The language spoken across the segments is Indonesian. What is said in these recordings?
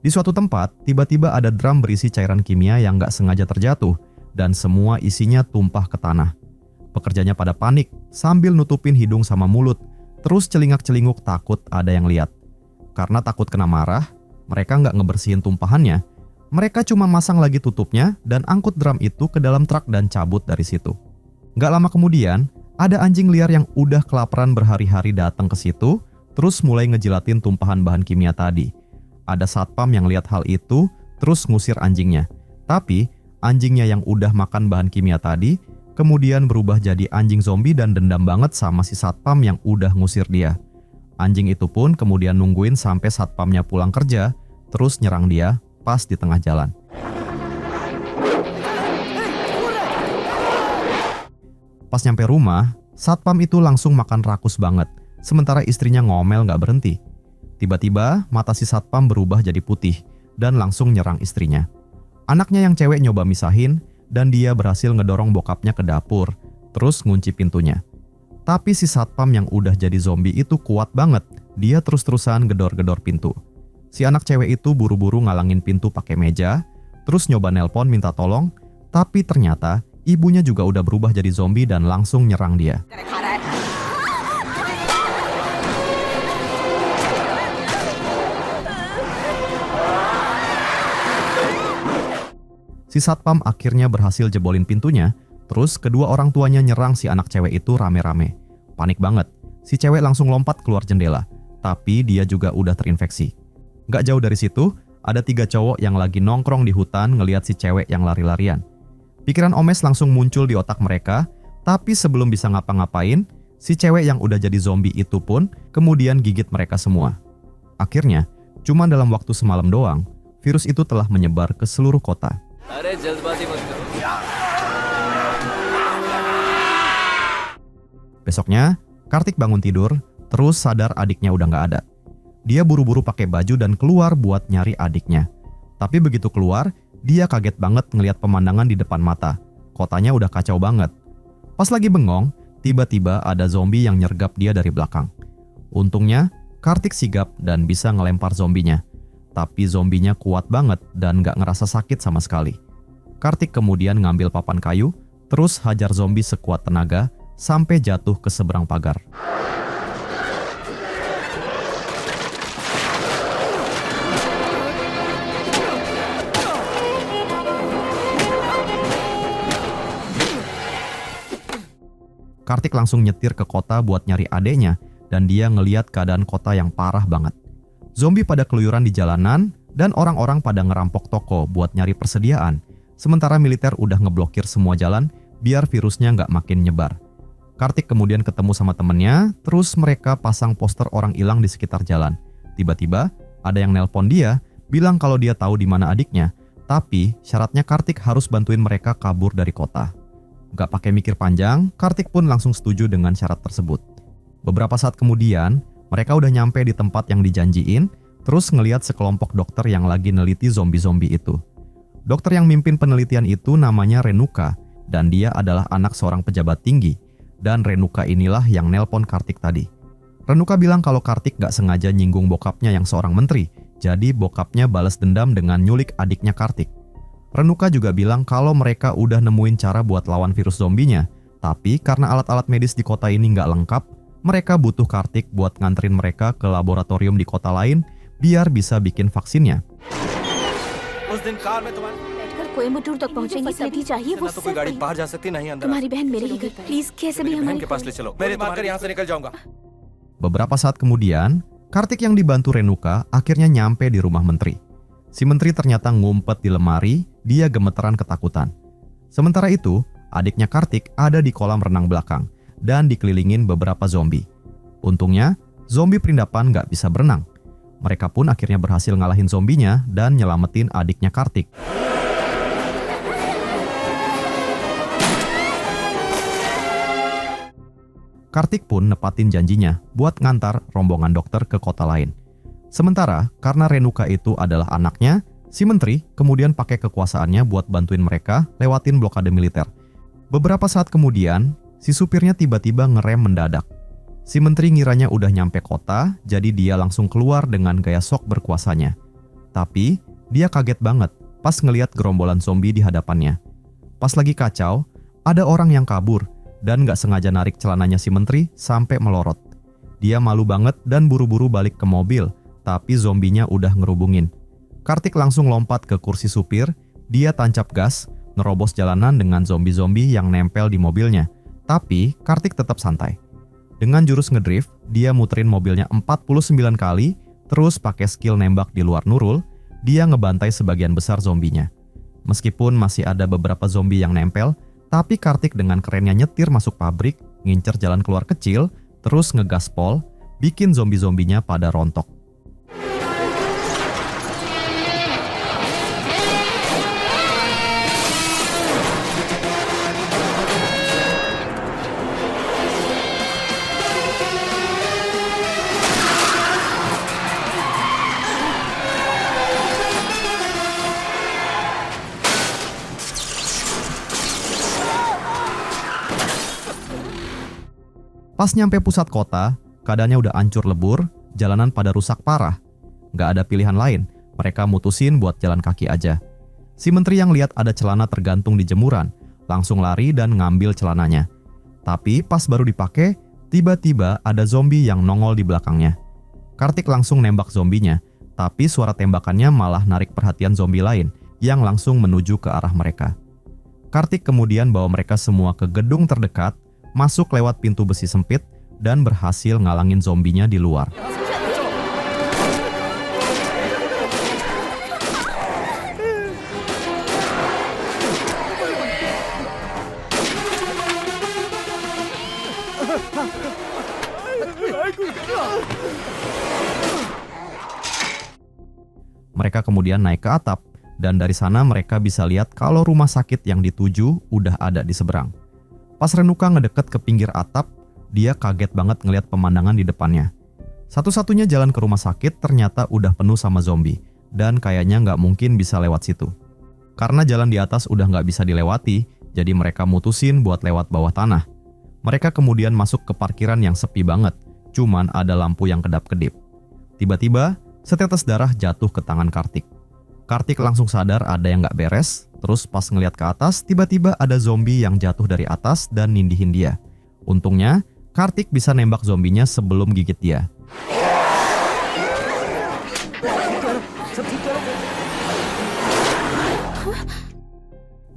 Di suatu tempat, tiba-tiba ada drum berisi cairan kimia yang gak sengaja terjatuh dan semua isinya tumpah ke tanah. Pekerjanya pada panik sambil nutupin hidung sama mulut, terus celingak-celinguk takut ada yang lihat. Karena takut kena marah, mereka gak ngebersihin tumpahannya. Mereka cuma masang lagi tutupnya dan angkut drum itu ke dalam truk dan cabut dari situ. Gak lama kemudian, ada anjing liar yang udah kelaparan berhari-hari datang ke situ, terus mulai ngejilatin tumpahan bahan kimia tadi. Ada satpam yang lihat hal itu, terus ngusir anjingnya. Tapi, anjingnya yang udah makan bahan kimia tadi, kemudian berubah jadi anjing zombie dan dendam banget sama si satpam yang udah ngusir dia. Anjing itu pun kemudian nungguin sampai satpamnya pulang kerja, terus nyerang dia pas di tengah jalan. Pas nyampe rumah, satpam itu langsung makan rakus banget, sementara istrinya ngomel gak berhenti. Tiba-tiba mata si satpam berubah jadi putih dan langsung nyerang istrinya. Anaknya yang cewek nyoba misahin dan dia berhasil ngedorong bokapnya ke dapur, terus ngunci pintunya. Tapi si satpam yang udah jadi zombie itu kuat banget, dia terus-terusan gedor-gedor pintu. Si anak cewek itu buru-buru ngalangin pintu pakai meja, terus nyoba nelpon minta tolong, tapi ternyata ibunya juga udah berubah jadi zombie dan langsung nyerang dia. Si satpam akhirnya berhasil jebolin pintunya, terus kedua orang tuanya nyerang si anak cewek itu rame-rame. Panik banget, si cewek langsung lompat keluar jendela, tapi dia juga udah terinfeksi. Gak jauh dari situ, ada 3 cowok yang lagi nongkrong di hutan ngeliat si cewek yang lari-larian. Pikiran omes langsung muncul di otak mereka, tapi sebelum bisa ngapa-ngapain, si cewek yang udah jadi zombie itu pun kemudian gigit mereka semua. Akhirnya, cuma dalam waktu semalam doang, virus itu telah menyebar ke seluruh kota. Besoknya, Kartik bangun tidur, terus sadar adiknya udah gak ada. Dia buru-buru pakai baju dan keluar buat nyari adiknya. Tapi begitu keluar, dia kaget banget ngelihat pemandangan di depan mata. Kotanya udah kacau banget. Pas lagi bengong, tiba-tiba ada zombie yang nyergap dia dari belakang. Untungnya, Kartik sigap dan bisa ngelempar zombinya. Tapi zombinya kuat banget dan gak ngerasa sakit sama sekali. Kartik kemudian ngambil papan kayu, terus hajar zombie sekuat tenaga sampai jatuh ke seberang pagar. Kartik langsung nyetir ke kota buat nyari adeknya dan dia ngeliat keadaan kota yang parah banget. Zombie pada keluyuran di jalanan dan orang-orang pada ngerampok toko buat nyari persediaan. Sementara militer udah ngeblokir semua jalan biar virusnya nggak makin nyebar. Kartik kemudian ketemu sama temennya, terus mereka pasang poster orang hilang di sekitar jalan. Tiba-tiba ada yang nelpon dia, bilang kalau dia tahu di mana adiknya, tapi syaratnya Kartik harus bantuin mereka kabur dari kota. Gak pakai mikir panjang, Kartik pun langsung setuju dengan syarat tersebut. Beberapa saat kemudian, mereka udah nyampe di tempat yang dijanjiin, terus ngelihat sekelompok dokter yang lagi neliti zombie-zombie itu. Dokter yang mimpin penelitian itu namanya Renuka, dan dia adalah anak seorang pejabat tinggi. Dan Renuka inilah yang nelpon Kartik tadi. Renuka bilang kalau Kartik gak sengaja nyinggung bokapnya yang seorang menteri, jadi bokapnya balas dendam dengan nyulik adiknya Kartik. Renuka juga bilang kalau mereka udah nemuin cara buat lawan virus zombinya, tapi karena alat-alat medis di kota ini gak lengkap, mereka butuh Kartik buat nganterin mereka ke laboratorium di kota lain biar bisa bikin vaksinnya. Coimbatore तक पहुंचेंगे तभी चाहिए वो तो कोई गाड़ी बाहर जा सकती नहीं अंदर तुम्हारी बहन मेरे ही घर प्लीज कैसे भी बहन हमारी के पास ले चलो मेरे मारकर यहाँ से निकल जाऊंगा. Beberapa saat kemudian, Kartik yang dibantu Renuka akhirnya nyampe di rumah menteri. Si menteri ternyata ngumpet di lemari, dia gemeteran ketakutan. Sementara itu, adiknya Kartik ada di kolam renang belakang dan dikelilingin beberapa zombie. Untungnya, zombie perindapan gak bisa berenang. Mereka pun akhirnya berhasil ngalahin zombinya dan nyelamatin adiknya Kartik. Kartik pun nepatin janjinya buat ngantar rombongan dokter ke kota lain. Sementara karena Renuka itu adalah anaknya, si menteri kemudian pakai kekuasaannya buat bantuin mereka lewatin blokade militer. Beberapa saat kemudian, si supirnya tiba-tiba ngerem mendadak. Si menteri ngiranya udah nyampe kota, jadi dia langsung keluar dengan gaya sok berkuasanya. Tapi dia kaget banget pas ngeliat gerombolan zombie di hadapannya. Pas lagi kacau, ada orang yang kabur dan gak sengaja narik celananya si menteri sampai melorot. Dia malu banget dan buru-buru balik ke mobil, tapi zombinya udah ngerubungin. Kartik langsung lompat ke kursi supir, dia tancap gas, nerobos jalanan dengan zombie-zombie yang nempel di mobilnya. Tapi Kartik tetap santai. Dengan jurus ngedrift, dia muterin mobilnya 49 kali, terus pakai skill nembak di luar Nurul, dia ngebantai sebagian besar zombinya. Meskipun masih ada beberapa zombie yang nempel, tapi Kartik dengan kerennya nyetir masuk pabrik, ngincer jalan keluar kecil, terus ngegaspol, bikin zombie-zombinya pada rontok. Pas nyampe pusat kota, keadaannya udah hancur lebur, jalanan pada rusak parah. Gak ada pilihan lain, mereka mutusin buat jalan kaki aja. Si menteri yang lihat ada celana tergantung di jemuran, langsung lari dan ngambil celananya. Tapi pas baru dipakai, tiba-tiba ada zombie yang nongol di belakangnya. Kartik langsung nembak zombinya, tapi suara tembakannya malah narik perhatian zombie lain yang langsung menuju ke arah mereka. Kartik kemudian bawa mereka semua ke gedung terdekat, masuk lewat pintu besi sempit, dan berhasil ngalangin zombinya di luar. Mereka kemudian naik ke atap, dan dari sana mereka bisa lihat kalau rumah sakit yang dituju udah ada di seberang. Pas Renuka ngedeket ke pinggir atap, dia kaget banget ngelihat pemandangan di depannya. Satu-satunya jalan ke rumah sakit ternyata udah penuh sama zombie, dan kayaknya nggak mungkin bisa lewat situ. Karena jalan di atas udah nggak bisa dilewati, jadi mereka mutusin buat lewat bawah tanah. Mereka kemudian masuk ke parkiran yang sepi banget, cuman ada lampu yang kedap-kedip. Tiba-tiba, setetes darah jatuh ke tangan Kartik. Kartik langsung sadar ada yang nggak beres, terus pas ngeliat ke atas, tiba-tiba ada zombie yang jatuh dari atas dan nindihin dia. Untungnya, Kartik bisa nembak zombinya sebelum gigit dia.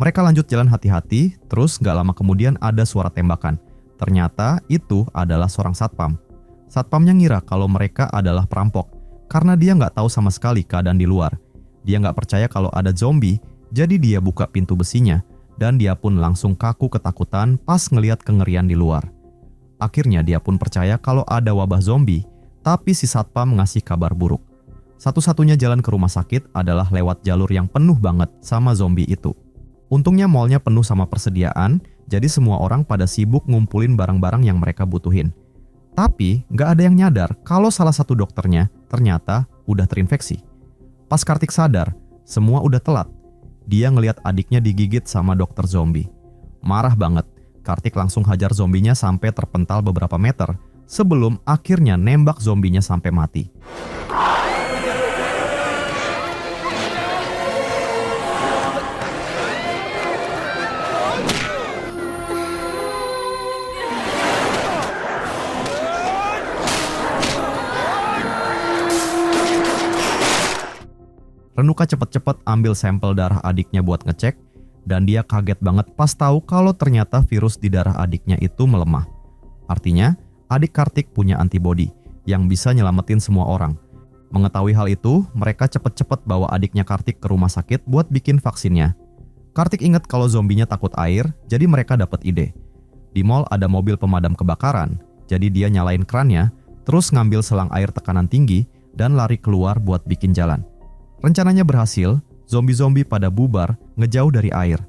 Mereka lanjut jalan hati-hati, terus gak lama kemudian ada suara tembakan. Ternyata itu adalah seorang satpam. Satpamnya ngira kalau mereka adalah perampok, karena dia gak tahu sama sekali keadaan di luar. Dia gak percaya kalau ada zombie, jadi dia buka pintu besinya, dan dia pun langsung kaku ketakutan pas ngeliat kengerian di luar. Akhirnya dia pun percaya kalau ada wabah zombie, tapi si satpam ngasih kabar buruk. Satu-satunya jalan ke rumah sakit adalah lewat jalur yang penuh banget sama zombie itu. Untungnya mallnya penuh sama persediaan, jadi semua orang pada sibuk ngumpulin barang-barang yang mereka butuhin. Tapi gak ada yang nyadar kalau salah satu dokternya ternyata udah terinfeksi. Pas Kartik sadar, semua udah telat. Dia ngelihat adiknya digigit sama dokter zombie. Marah banget, Kartik langsung hajar zombinya sampai terpental beberapa meter, sebelum akhirnya nembak zombinya sampai mati. Renuka cepet-cepet ambil sampel darah adiknya buat ngecek, dan dia kaget banget pas tahu kalau ternyata virus di darah adiknya itu melemah. Artinya, adik Kartik punya antibodi yang bisa nyelamatin semua orang. Mengetahui hal itu, mereka cepet-cepet bawa adiknya Kartik ke rumah sakit buat bikin vaksinnya. Kartik ingat kalau zombinya takut air, jadi mereka dapat ide. Di mall ada mobil pemadam kebakaran, jadi dia nyalain krannya, terus ngambil selang air tekanan tinggi, dan lari keluar buat bikin jalan. Rencananya berhasil, zombie-zombie pada bubar ngejauh dari air.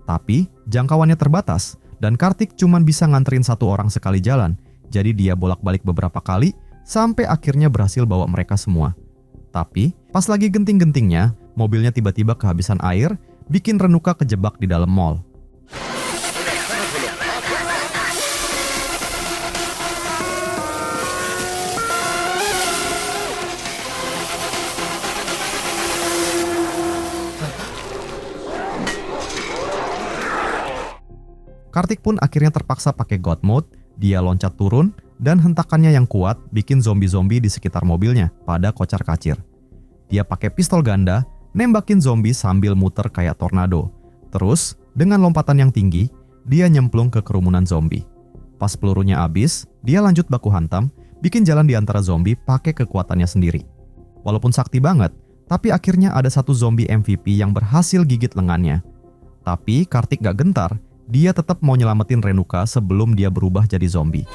Tapi jangkauannya terbatas dan Kartik cuma bisa nganterin satu orang sekali jalan. Jadi dia bolak-balik beberapa kali sampai akhirnya berhasil bawa mereka semua. Tapi pas lagi genting-gentingnya, mobilnya tiba-tiba kehabisan air, bikin Renuka kejebak di dalam mall. Kartik pun akhirnya terpaksa pakai God Mode, dia loncat turun, dan hentakannya yang kuat bikin zombie-zombie di sekitar mobilnya pada kocar-kacir. Dia pakai pistol ganda, nembakin zombie sambil muter kayak tornado. Terus, dengan lompatan yang tinggi, dia nyemplung ke kerumunan zombie. Pas pelurunya habis, dia lanjut baku hantam, bikin jalan di antara zombie pakai kekuatannya sendiri. Walaupun sakti banget, tapi akhirnya ada satu zombie MVP yang berhasil gigit lengannya. Tapi Kartik gak gentar, dia tetap mau nyelamatin Renuka sebelum dia berubah jadi zombie.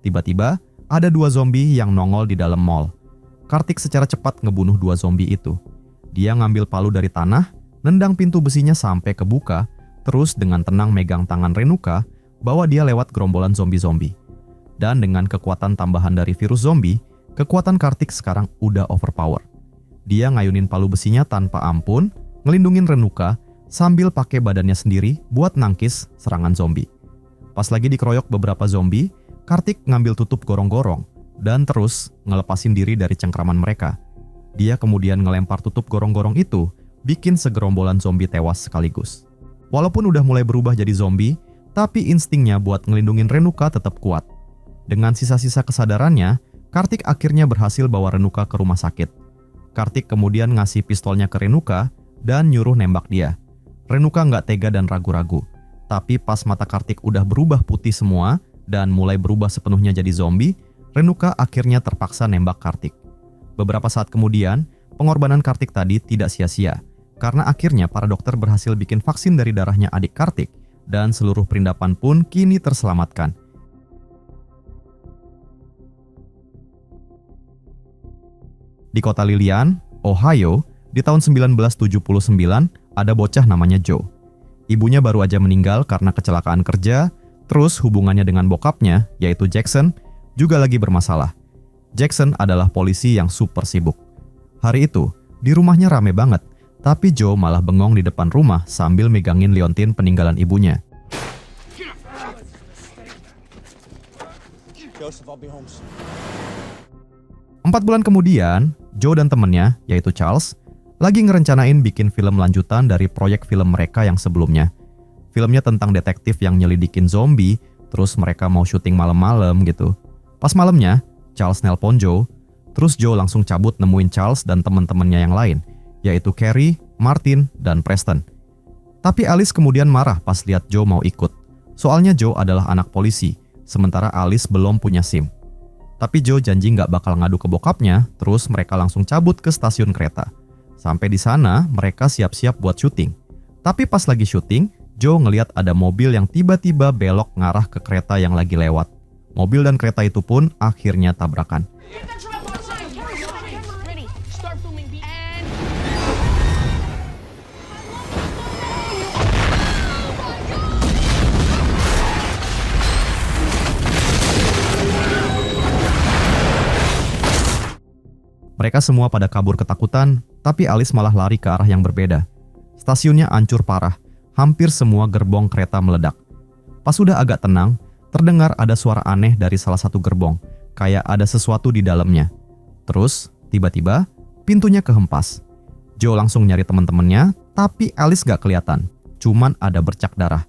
Tiba-tiba, ada 2 zombie yang nongol di dalam mall. Kartik secara cepat ngebunuh 2 zombie itu. Dia ngambil palu dari tanah, nendang pintu besinya sampai kebuka, terus dengan tenang megang tangan Renuka, bawa dia lewat gerombolan zombie-zombie. Dan dengan kekuatan tambahan dari virus zombie, kekuatan Kartik sekarang udah overpower. Dia ngayunin palu besinya tanpa ampun, ngelindungin Renuka, sambil pakai badannya sendiri buat nangkis serangan zombie. Pas lagi dikeroyok beberapa zombie, Kartik ngambil tutup gorong-gorong dan terus ngelepasin diri dari cengkraman mereka. Dia kemudian ngelempar tutup gorong-gorong itu, bikin segerombolan zombie tewas sekaligus. Walaupun udah mulai berubah jadi zombie, tapi instingnya buat ngelindungin Renuka tetap kuat. Dengan sisa-sisa kesadarannya, Kartik akhirnya berhasil bawa Renuka ke rumah sakit. Kartik kemudian ngasih pistolnya ke Renuka dan nyuruh nembak dia. Renuka nggak tega dan ragu-ragu. Tapi pas mata Kartik udah berubah putih semua dan mulai berubah sepenuhnya jadi zombie, Renuka akhirnya terpaksa nembak Kartik. Beberapa saat kemudian, pengorbanan Kartik tadi tidak sia-sia, karena akhirnya para dokter berhasil bikin vaksin dari darahnya adik Kartik, dan seluruh perindapan pun kini terselamatkan. Di kota Lillian, Ohio, di tahun 1979, ada bocah namanya Joe. Ibunya baru aja meninggal karena kecelakaan kerja. Terus hubungannya dengan bokapnya, yaitu Jackson, juga lagi bermasalah. Jackson adalah polisi yang super sibuk. Hari itu, di rumahnya rame banget, tapi Joe malah bengong di depan rumah sambil megangin liontin peninggalan ibunya. 4 bulan kemudian, Joe dan temennya, yaitu Charles, lagi ngerencanain bikin film lanjutan dari proyek film mereka yang sebelumnya. Filmnya tentang detektif yang nyelidikin zombie, terus mereka mau syuting malam-malam gitu. Pas malamnya, Charles nelpon Joe, terus Joe langsung cabut nemuin Charles dan teman-temannya yang lain, yaitu Carrie, Martin, dan Preston. Tapi Alice kemudian marah pas lihat Joe mau ikut. Soalnya Joe adalah anak polisi, sementara Alice belum punya SIM. Tapi Joe janji nggak bakal ngadu ke bokapnya, terus mereka langsung cabut ke stasiun kereta. Sampai di sana, mereka siap-siap buat syuting. Tapi pas lagi syuting, Joe ngeliat ada mobil yang tiba-tiba belok ngarah ke kereta yang lagi lewat. Mobil dan kereta itu pun akhirnya tabrakan. Mereka semua pada kabur ketakutan, tapi Alice malah lari ke arah yang berbeda. Stasiunnya hancur parah. Hampir semua gerbong kereta meledak. Pas sudah agak tenang, terdengar ada suara aneh dari salah satu gerbong, kayak ada sesuatu di dalamnya. Terus, tiba-tiba, pintunya kehempas. Joe langsung nyari teman-temannya, tapi Alice gak kelihatan. Cuman ada bercak darah.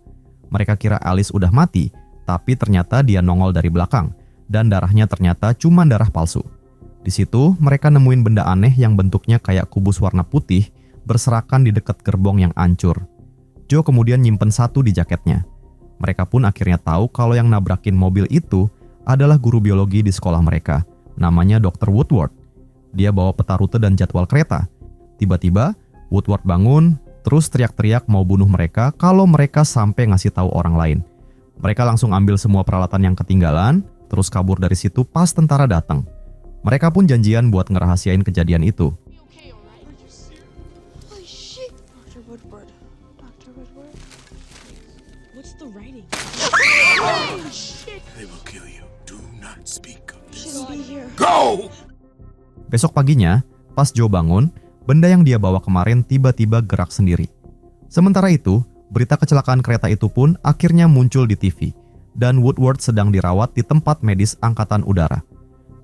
Mereka kira Alice udah mati, tapi ternyata dia nongol dari belakang, dan darahnya ternyata cuma darah palsu. Di situ, mereka nemuin benda aneh yang bentuknya kayak kubus warna putih, berserakan di dekat gerbong yang hancur. Joe kemudian nyimpen satu di jaketnya. Mereka pun akhirnya tahu kalau yang nabrakin mobil itu adalah guru biologi di sekolah mereka, namanya Dr. Woodward. Dia bawa peta rute dan jadwal kereta. Tiba-tiba, Woodward bangun, terus teriak-teriak mau bunuh mereka kalau mereka sampai ngasih tahu orang lain. Mereka langsung ambil semua peralatan yang ketinggalan, terus kabur dari situ pas tentara datang. Mereka pun janjian buat ngerahasiain kejadian itu. Besok paginya, pas Joe bangun, benda yang dia bawa kemarin tiba-tiba gerak sendiri. Sementara itu, berita kecelakaan kereta itu pun akhirnya muncul di TV, dan Woodward sedang dirawat di tempat medis Angkatan Udara.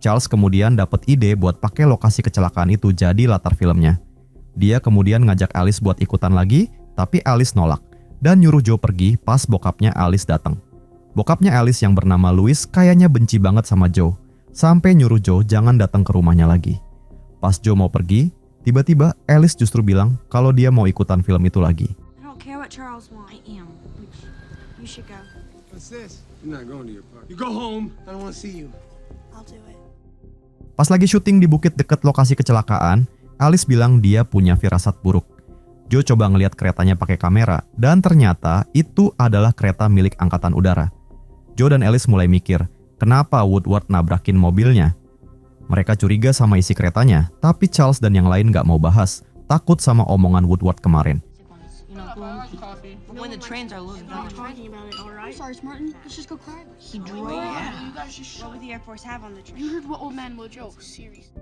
Charles kemudian dapat ide buat pakai lokasi kecelakaan itu jadi latar filmnya. Dia kemudian ngajak Alice buat ikutan lagi, tapi Alice nolak, dan nyuruh Joe pergi pas bokapnya Alice datang. Bokapnya Alice yang bernama Louis kayaknya benci banget sama Joe, sampai nyuruh Joe jangan datang ke rumahnya lagi. Pas Joe mau pergi, tiba-tiba Alice justru bilang kalau dia mau ikutan film itu lagi. I don't care what Charles wants. I am. You should go. What's this? I'm not going to your party. You go home. I don't want to see you. I'll do it. Pas lagi syuting di bukit dekat lokasi kecelakaan, Alice bilang dia punya firasat buruk. Joe coba ngeliat keretanya pakai kamera, dan ternyata itu adalah kereta milik Angkatan Udara. Joe dan Alice mulai mikir, kenapa Woodward nabrakin mobilnya? Mereka curiga sama isi keretanya, tapi Charles dan yang lain gak mau bahas, takut sama omongan Woodward kemarin. When the trains are loaded up. Talking about it, all right? Sarge Martin, let's just go cry. He drove. You guys just what would the Air Force have on the train? You heard what old man Will joke. Serious.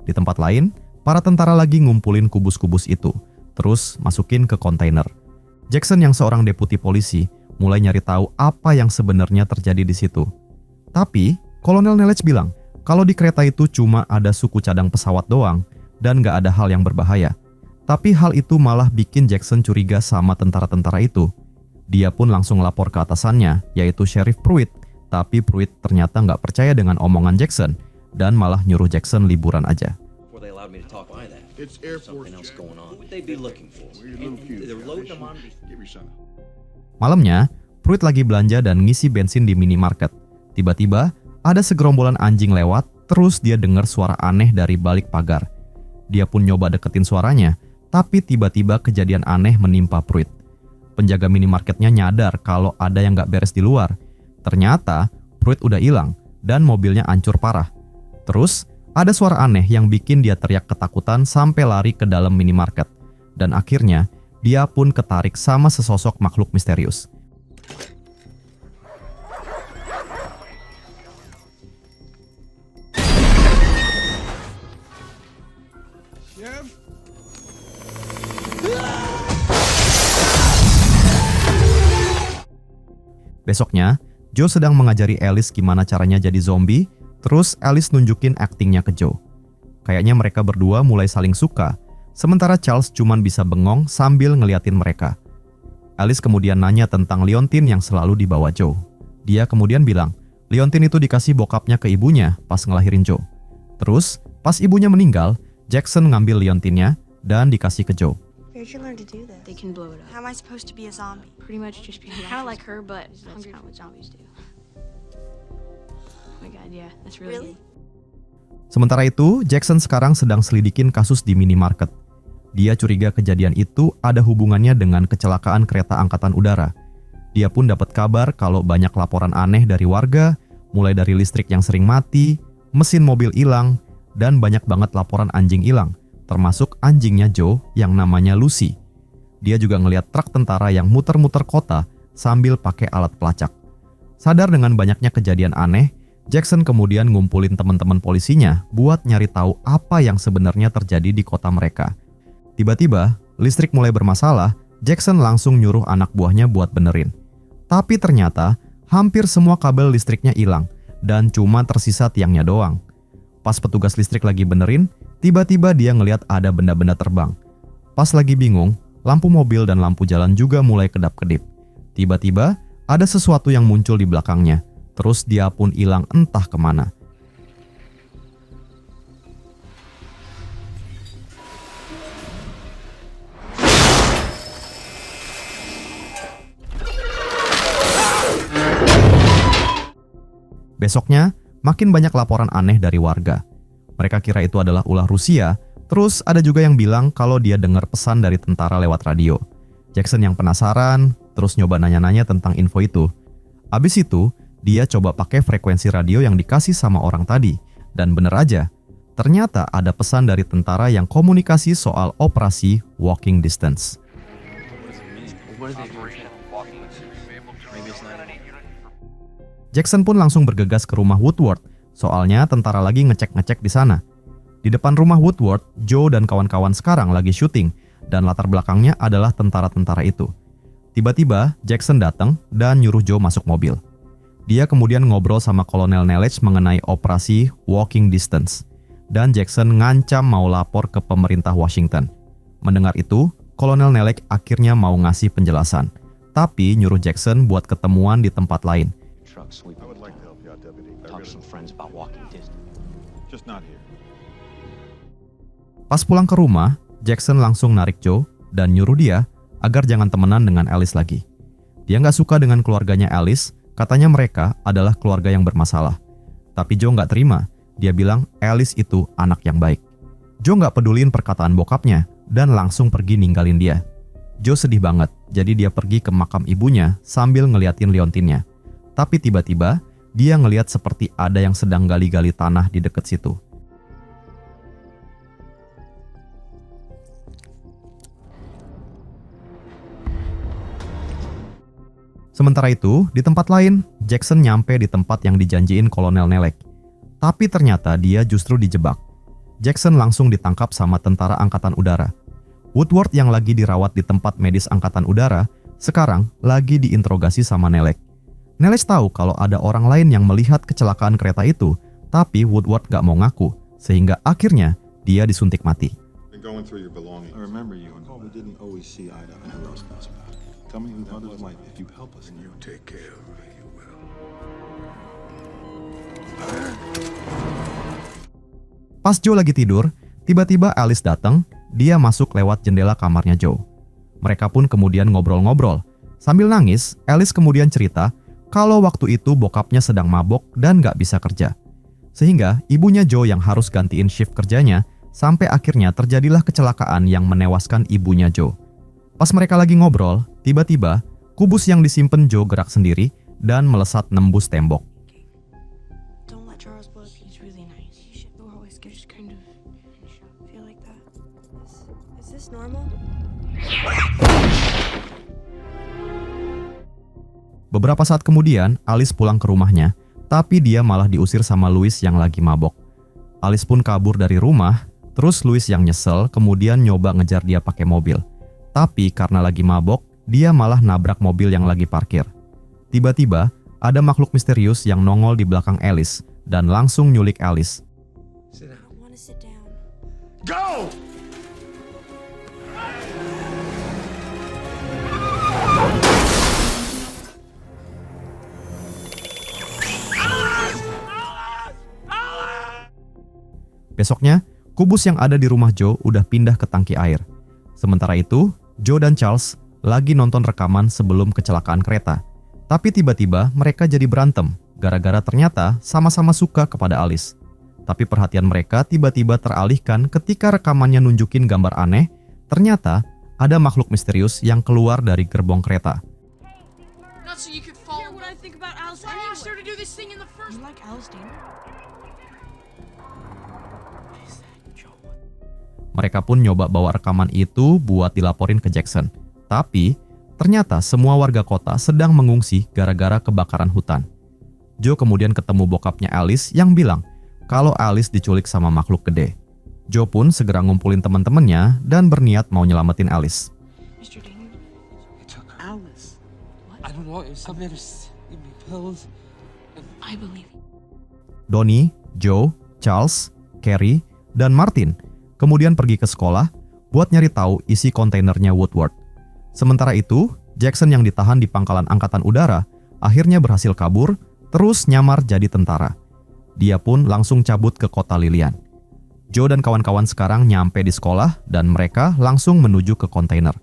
Di tempat lain, para tentara lagi ngumpulin kubus-kubus itu, terus masukin ke kontainer. Jackson yang seorang deputi polisi mulai nyari tahu apa yang sebenarnya terjadi di situ. Tapi, Kolonel Nelich bilang kalau di kereta itu cuma ada suku cadang pesawat doang dan gak ada hal yang berbahaya. Tapi hal itu malah bikin Jackson curiga sama tentara-tentara itu. Dia pun langsung lapor ke atasannya, yaitu Sheriff Pruitt. Tapi Pruitt ternyata nggak percaya dengan omongan Jackson dan malah nyuruh Jackson liburan aja. Before they allowed me to talk by that. It's Air Force Something else Jack. going on. What would they be looking for? We're your little fuse. They're loading them on. Give your son. Malamnya, Pruitt lagi belanja dan ngisi bensin di minimarket. Tiba-tiba, ada segerombolan anjing lewat, terus dia dengar suara aneh dari balik pagar. Dia pun nyoba deketin suaranya, tapi tiba-tiba kejadian aneh menimpa Pruitt. Penjaga minimarketnya nyadar kalau ada yang gak beres di luar. Ternyata, Pruitt udah hilang dan mobilnya hancur parah. Terus, ada suara aneh yang bikin dia teriak ketakutan sampai lari ke dalam minimarket. Dan akhirnya, dia pun ketarik sama sesosok makhluk misterius. Jeff? Besoknya, Joe sedang mengajari Alice gimana caranya jadi zombie, terus Alice nunjukin aktingnya ke Joe. Kayaknya mereka berdua mulai saling suka, sementara Charles cuman bisa bengong sambil ngeliatin mereka. Alice kemudian nanya tentang liontin yang selalu dibawa Joe. Dia kemudian bilang, liontin itu dikasih bokapnya ke ibunya pas ngelahirin Joe. Terus, pas ibunya meninggal, Jackson ngambil liontinnya dan dikasih ke Joe. Where'd you learn to do this? They can blow it up. How am I supposed to be a zombie? Pretty much just be Kind of like her, but That's hungry. kind of what zombies do. Oh my god, yeah, that's Really? good. Sementara itu, Jackson sekarang sedang selidikin kasus di minimarket. Dia curiga kejadian itu ada hubungannya dengan kecelakaan kereta angkatan udara. Dia pun dapat kabar kalau banyak laporan aneh dari warga, mulai dari listrik yang sering mati, mesin mobil hilang, dan banyak banget laporan anjing hilang, termasuk anjingnya Joe yang namanya Lucy. Dia juga ngelihat truk tentara yang muter-muter kota sambil pakai alat pelacak. Sadar dengan banyaknya kejadian aneh, Jackson kemudian ngumpulin teman-teman polisinya buat nyari tahu apa yang sebenarnya terjadi di kota mereka. Tiba-tiba, listrik mulai bermasalah, Jackson langsung nyuruh anak buahnya buat benerin. Tapi ternyata, hampir semua kabel listriknya hilang dan cuma tersisa tiangnya doang. Pas petugas listrik lagi benerin, tiba-tiba dia ngelihat ada benda-benda terbang. Pas lagi bingung, lampu mobil dan lampu jalan juga mulai kedap-kedip. Tiba-tiba, ada sesuatu yang muncul di belakangnya. Terus dia pun hilang entah kemana. Besoknya, makin banyak laporan aneh dari warga. Mereka kira itu adalah ulah Rusia, terus ada juga yang bilang kalau dia dengar pesan dari tentara lewat radio. Jackson yang penasaran, terus nyoba nanya-nanya tentang info itu. Abis itu, dia coba pakai frekuensi radio yang dikasih sama orang tadi, dan bener aja, ternyata ada pesan dari tentara yang komunikasi soal operasi walking distance. Jackson pun langsung bergegas ke rumah Woodward, soalnya tentara lagi ngecek-ngecek di sana. Di depan rumah Woodward, Joe dan kawan-kawan sekarang lagi syuting dan latar belakangnya adalah tentara-tentara itu. Tiba-tiba Jackson datang dan nyuruh Joe masuk mobil. Dia kemudian ngobrol sama Kolonel Nelich mengenai operasi Walking Distance. Dan Jackson ngancam mau lapor ke pemerintah Washington. Mendengar itu, Kolonel Nelich akhirnya mau ngasih penjelasan. Tapi nyuruh Jackson buat ketemuan di tempat lain. Trucks sweeping. I would like to help you out, Deputy. Talk to some friends about walking distance. Just not here. Pas pulang ke rumah, Jackson langsung narik Joe dan nyuruh dia agar jangan temenan dengan Alice lagi. Dia nggak suka dengan keluarganya Alice, katanya mereka adalah keluarga yang bermasalah. Tapi Joe nggak terima, dia bilang Alice itu anak yang baik. Joe nggak pedulin perkataan bokapnya dan langsung pergi ninggalin dia. Joe sedih banget, jadi dia pergi ke makam ibunya sambil ngeliatin liontinnya. Tapi tiba-tiba, dia ngeliat seperti ada yang sedang gali-gali tanah di dekat situ. Sementara itu, di tempat lain, Jackson nyampe di tempat yang dijanjiin Kolonel Nelich. Tapi ternyata dia justru dijebak. Jackson langsung ditangkap sama tentara angkatan udara. Woodward yang lagi dirawat di tempat medis angkatan udara, sekarang lagi diinterogasi sama Nelich. Nelich tahu kalau ada orang lain yang melihat kecelakaan kereta itu, tapi Woodward gak mau ngaku, sehingga akhirnya dia disuntik mati. Been going through your belongings. I remember you, and we didn't always see eye to eye. Who else knows about it? Tell me who Hunter's wife, if you help us. You take care of her, you will. Pas Joe lagi tidur, tiba-tiba Alice datang, dia masuk lewat jendela kamarnya Joe. Mereka pun kemudian ngobrol-ngobrol. Sambil nangis, Alice kemudian cerita kalau waktu itu bokapnya sedang mabok dan gak bisa kerja. Sehingga ibunya Joe yang harus gantiin shift kerjanya, sampai akhirnya terjadilah kecelakaan yang menewaskan ibunya Joe. Pas mereka lagi ngobrol, tiba-tiba kubus yang disimpan Joe gerak sendiri dan melesat nembus tembok. Don't let Charles look. He's really nice. You should always just kind of feel like that. Is this normal? Beberapa saat kemudian, Alice pulang ke rumahnya, tapi dia malah diusir sama Louis yang lagi mabok. Alice pun kabur dari rumah, terus Louis yang nyesel kemudian nyoba ngejar dia pakai mobil. Tapi karena lagi mabok, dia malah nabrak mobil yang lagi parkir. Tiba-tiba, ada makhluk misterius yang nongol di belakang Alice dan langsung nyulik Alice. I want to sit down. Go! Besoknya, kubus yang ada di rumah Joe udah pindah ke tangki air. Sementara itu, Joe dan Charles lagi nonton rekaman sebelum kecelakaan kereta. Tapi tiba-tiba mereka jadi berantem, gara-gara ternyata sama-sama suka kepada Alice. Tapi perhatian mereka tiba-tiba teralihkan ketika rekamannya nunjukin gambar aneh, ternyata ada makhluk misterius yang keluar dari gerbong kereta. Not so you could follow. Hear what I think about Alice Why did you start anyway. to do this thing in the first You like Alice, do you? Mereka pun nyoba bawa rekaman itu buat dilaporin ke Jackson. Tapi, ternyata semua warga kota sedang mengungsi gara-gara kebakaran hutan. Joe kemudian ketemu bokapnya Alice yang bilang kalau Alice diculik sama makhluk gede. Joe pun segera ngumpulin teman-temannya dan berniat mau nyelamatin Alice. Mr. Dane, It's okay. Alice. What? I don't know. Some better give me pills. I believe you. Donnie, Joe, Charles, Carrie, dan Martin kemudian pergi ke sekolah buat nyari tahu isi kontainernya Woodward. Sementara itu, Jackson yang ditahan di pangkalan angkatan udara akhirnya berhasil kabur, terus nyamar jadi tentara. Dia pun langsung cabut ke kota Lilian. Joe dan kawan-kawan sekarang nyampe di sekolah dan mereka langsung menuju ke kontainer.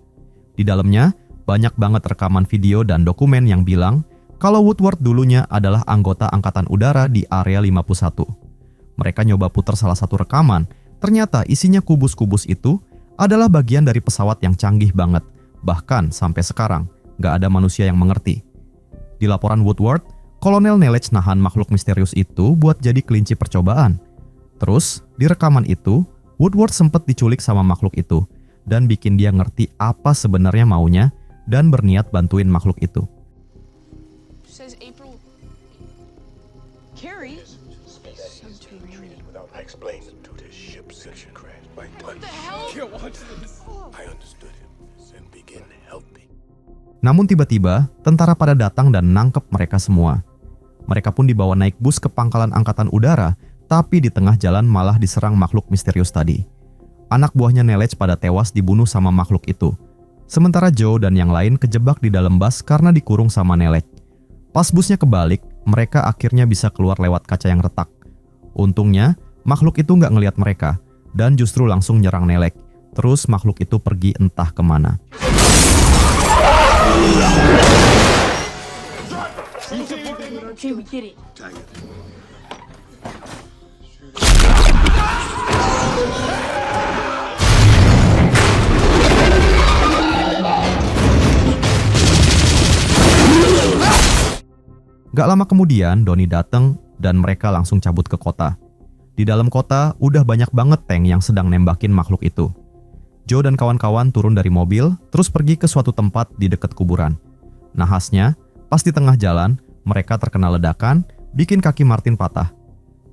Di dalamnya, banyak banget rekaman video dan dokumen yang bilang kalau Woodward dulunya adalah anggota angkatan udara di Area 51. Mereka nyoba putar salah satu rekaman. Ternyata isinya kubus-kubus itu adalah bagian dari pesawat yang canggih banget. Bahkan sampai sekarang, gak ada manusia yang mengerti. Di laporan Woodward, Kolonel Nelich nahan makhluk misterius itu buat jadi kelinci percobaan. Terus, di rekaman itu, Woodward sempat diculik sama makhluk itu dan bikin dia ngerti apa sebenarnya maunya dan berniat bantuin makhluk itu. Says April. Carrie? I explained to the ship's position crashed right there. What the hell? I understood him and began helping. Namun tiba-tiba, tentara pada datang dan nangkep mereka semua. Mereka pun dibawa naik bus ke pangkalan angkatan udara, tapi di tengah jalan malah diserang makhluk misterius tadi. Anak buahnya Nelec pada tewas dibunuh sama makhluk itu. Sementara Joe dan yang lain kejebak di dalam bus karena dikurung sama Nelec. Pas busnya kebalik, mereka akhirnya bisa keluar lewat kaca yang retak. Untungnya, makhluk itu nggak ngelihat mereka, dan justru langsung nyerang Nelec. Terus makhluk itu pergi entah kemana. Okay, we did it. Gak lama kemudian, Donnie datang dan mereka langsung cabut ke kota. Di dalam kota, udah banyak banget tank yang sedang nembakin makhluk itu. Joe dan kawan-kawan turun dari mobil, terus pergi ke suatu tempat di dekat kuburan. Nahasnya, pas di tengah jalan, mereka terkena ledakan, bikin kaki Martin patah.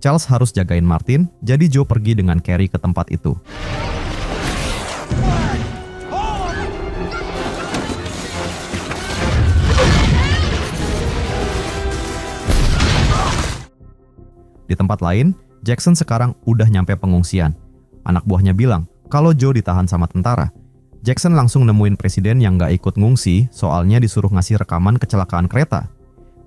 Charles harus jagain Martin, jadi Joe pergi dengan Carrie ke tempat itu. Di tempat lain, Jackson sekarang udah nyampe pengungsian. Anak buahnya bilang kalau Joe ditahan sama tentara. Jackson langsung nemuin presiden yang gak ikut ngungsi, soalnya disuruh ngasih rekaman kecelakaan kereta.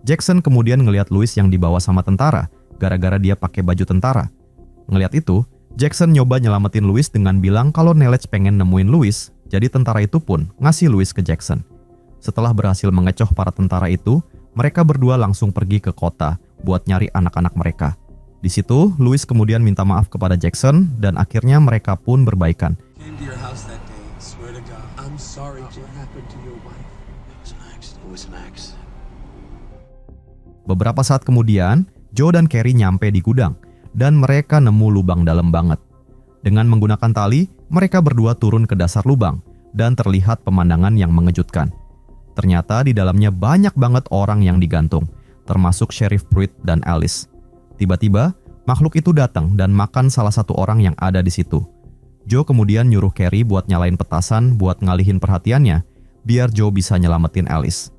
Jackson kemudian ngelihat Louis yang dibawa sama tentara, gara-gara dia pakai baju tentara. Ngelihat itu, Jackson nyoba nyelamatin Louis dengan bilang kalau Nelec pengen nemuin Louis, jadi tentara itu pun ngasih Louis ke Jackson. Setelah berhasil mengecoh para tentara itu, mereka berdua langsung pergi ke kota buat nyari anak-anak mereka. Di situ, Louis kemudian minta maaf kepada Jackson dan akhirnya mereka pun berbaikan. Came to your house that day. Swear to God, I'm sorry what happened to your wife. It was an accident. Beberapa saat kemudian, Joe dan Carrie nyampe di gudang dan mereka nemu lubang dalam banget. Dengan menggunakan tali, mereka berdua turun ke dasar lubang dan terlihat pemandangan yang mengejutkan. Ternyata di dalamnya banyak banget orang yang digantung, termasuk Sheriff Pruitt dan Alice. Tiba-tiba, makhluk itu datang dan makan salah satu orang yang ada di situ. Joe kemudian nyuruh Carrie buat nyalain petasan buat ngalihin perhatiannya, biar Joe bisa nyelamatin Alice.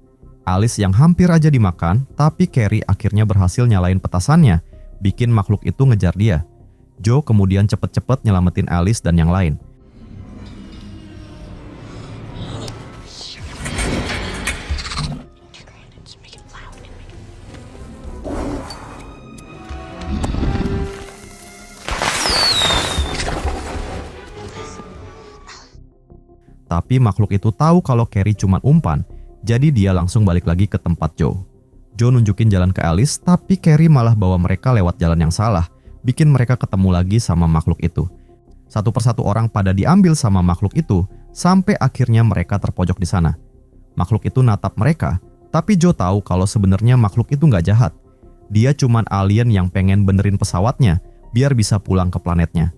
Alice yang hampir aja dimakan, tapi Carrie akhirnya berhasil nyalain petasannya, bikin makhluk itu ngejar dia. Joe kemudian cepet-cepet nyelamatin Alice dan yang lain. Tapi makhluk itu tahu kalau Carrie cuma umpan, jadi dia langsung balik lagi ke tempat Joe. Joe nunjukin jalan ke Alice, tapi Carrie malah bawa mereka lewat jalan yang salah, bikin mereka ketemu lagi sama makhluk itu. Satu persatu orang pada diambil sama makhluk itu, sampai akhirnya mereka terpojok di sana. Makhluk itu natap mereka, tapi Joe tahu kalau sebenarnya makhluk itu nggak jahat. Dia cuman alien yang pengen benerin pesawatnya, biar bisa pulang ke planetnya.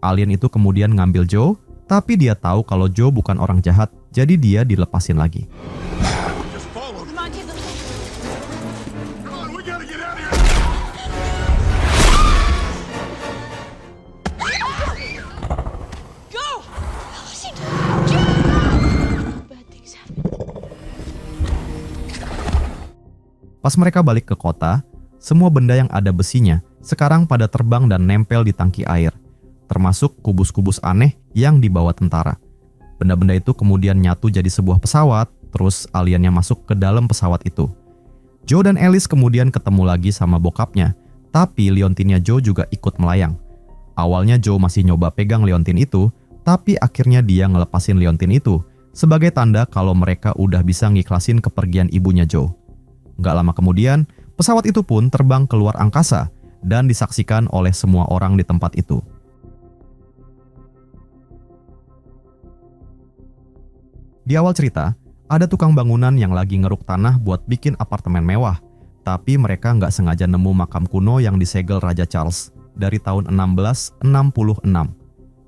Alien itu kemudian ngambil Joe, tapi dia tahu kalau Joe bukan orang jahat, jadi dia dilepasin lagi. Pas mereka balik ke kota, semua benda yang ada besinya sekarang pada terbang dan nempel di tangki air, termasuk kubus-kubus aneh yang dibawa tentara. Benda-benda itu kemudian nyatu jadi sebuah pesawat, terus aliennya masuk ke dalam pesawat itu. Joe dan Alice kemudian ketemu lagi sama bokapnya, tapi liontinnya Joe juga ikut melayang. Awalnya Joe masih nyoba pegang liontin itu, tapi akhirnya dia ngelepasin liontin itu sebagai tanda kalau mereka udah bisa ngiklasin kepergian ibunya Joe. Gak lama kemudian, pesawat itu pun terbang keluar angkasa dan disaksikan oleh semua orang di tempat itu. Di awal cerita, ada tukang bangunan yang lagi ngeruk tanah buat bikin apartemen mewah, tapi mereka nggak sengaja nemu makam kuno yang disegel Raja Charles dari tahun 1666.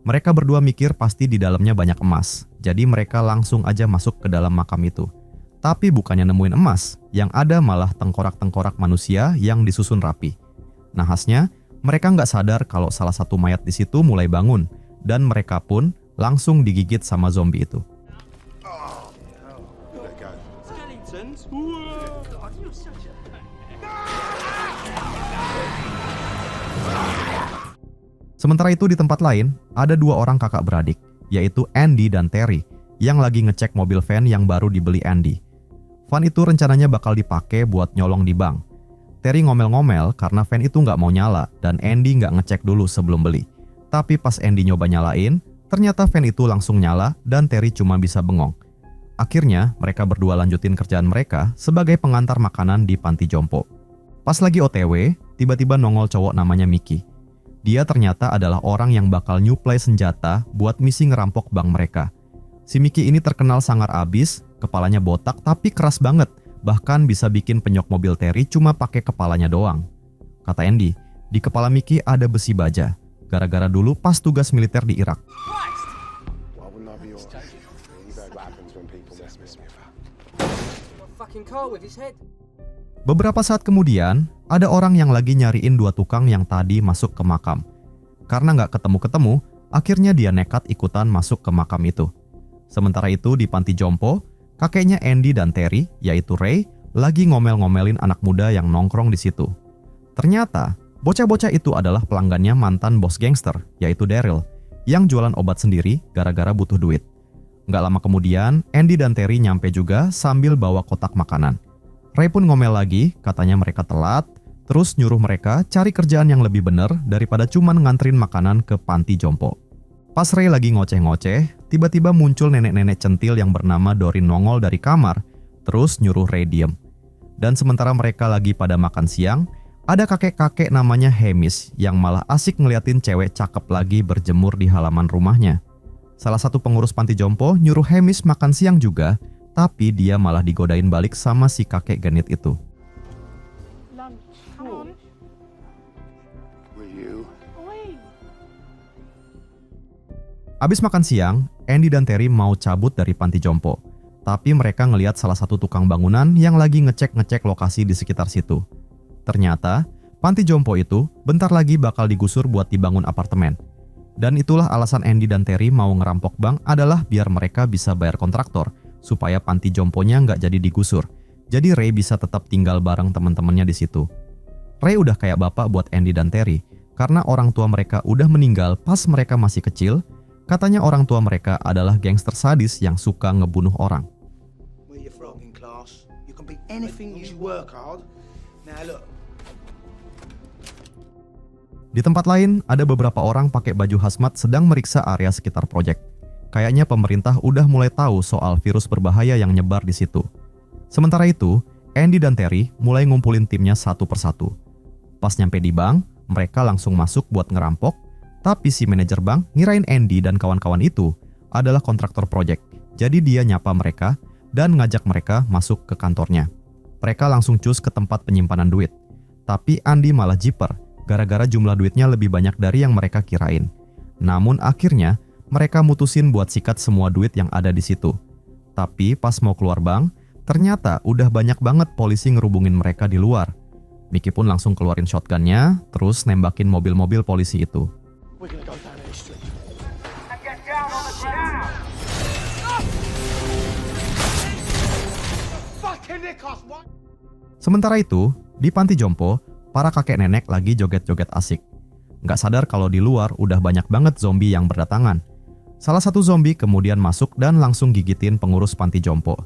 Mereka berdua mikir pasti di dalamnya banyak emas, jadi mereka langsung aja masuk ke dalam makam itu. Tapi bukannya nemuin emas, yang ada malah tengkorak-tengkorak manusia yang disusun rapi. Nahasnya, Mereka nggak sadar kalau salah satu mayat di situ mulai bangun, dan mereka pun langsung digigit sama zombie itu. Sementara itu di tempat lain, ada 2 orang kakak beradik, yaitu Andy dan Terry, yang lagi ngecek mobil van yang baru dibeli Andy. Van itu rencananya bakal dipakai buat nyolong di bank. Terry ngomel-ngomel karena van itu nggak mau nyala dan Andy nggak ngecek dulu sebelum beli. Tapi pas Andy nyoba nyalain, ternyata van itu langsung nyala dan Terry cuma bisa bengong. Akhirnya mereka berdua lanjutin kerjaan mereka sebagai pengantar makanan di panti jompo. Pas lagi OTW, tiba-tiba nongol cowok namanya Mickey. Dia ternyata adalah orang yang bakal nyuplai senjata buat misi ngerampok bank mereka. Si Mickey ini terkenal sangar abis, kepalanya botak tapi keras banget, bahkan bisa bikin penyok mobil Terry cuma pakai kepalanya doang. Kata Andy, di kepala Mickey ada besi baja, gara-gara dulu pas tugas militer di Irak. Beberapa saat kemudian, ada orang yang lagi nyariin 2 tukang yang tadi masuk ke makam. Karena nggak ketemu-ketemu, akhirnya dia nekat ikutan masuk ke makam itu. Sementara itu di panti jompo, kakeknya Andy dan Terry, yaitu Ray, lagi ngomel-ngomelin anak muda yang nongkrong di situ. Ternyata, bocah-bocah itu adalah pelanggannya mantan bos gangster, yaitu Daryl, yang jualan obat sendiri gara-gara butuh duit. Nggak lama kemudian, Andy dan Terry nyampe juga sambil bawa kotak makanan. Ray pun ngomel lagi, katanya mereka telat, terus nyuruh mereka cari kerjaan yang lebih bener daripada cuman nganterin makanan ke panti jompo. Pas Ray lagi ngoceh-ngoceh, tiba-tiba muncul nenek-nenek centil yang bernama Doreen nongol dari kamar, terus nyuruh Ray diem. Dan sementara mereka lagi pada makan siang, ada kakek-kakek namanya Hamish yang malah asik ngeliatin cewek cakep lagi berjemur di halaman rumahnya. Salah satu pengurus panti jompo nyuruh Hamish makan siang juga, tapi dia malah digodain balik sama si kakek genit itu. Abis makan siang, Andy dan Terry mau cabut dari panti jompo. Tapi mereka ngelihat salah satu tukang bangunan yang lagi ngecek-ngecek lokasi di sekitar situ. Ternyata, panti jompo itu bentar lagi bakal digusur buat dibangun apartemen. Dan itulah alasan Andy dan Terry mau ngerampok bank adalah biar mereka bisa bayar kontraktor, supaya panti jomponya nggak jadi digusur. Jadi Ray bisa tetap tinggal bareng teman-temannya di situ. Ray udah kayak bapak buat Andy dan Terry, karena orang tua mereka udah meninggal pas mereka masih kecil. Katanya orang tua mereka adalah gangster sadis yang suka ngebunuh orang. Di tempat lain, ada beberapa orang pakai baju hazmat sedang meriksa area sekitar proyek. Kayaknya pemerintah udah mulai tahu soal virus berbahaya yang nyebar di situ. Sementara itu, Andy dan Terry mulai ngumpulin timnya satu persatu. Pas nyampe di bank, mereka langsung masuk buat ngerampok, tapi si manajer bank ngirain Andy dan kawan-kawan itu adalah kontraktor proyek. Jadi dia nyapa mereka dan ngajak mereka masuk ke kantornya. Mereka langsung cus ke tempat penyimpanan duit. Tapi Andy malah jiper, gara-gara jumlah duitnya lebih banyak dari yang mereka kirain. Namun akhirnya, mereka mutusin buat sikat semua duit yang ada di situ. Tapi pas mau keluar bank, ternyata udah banyak banget polisi ngerubungin mereka di luar. Mickey pun langsung keluarin shotgunnya, terus nembakin mobil-mobil polisi itu. Sementara itu, di panti jompo, para kakek nenek lagi joget-joget asik. Nggak sadar kalau di luar udah banyak banget zombie yang berdatangan. Salah satu zombie kemudian masuk dan langsung gigitin pengurus panti jompo.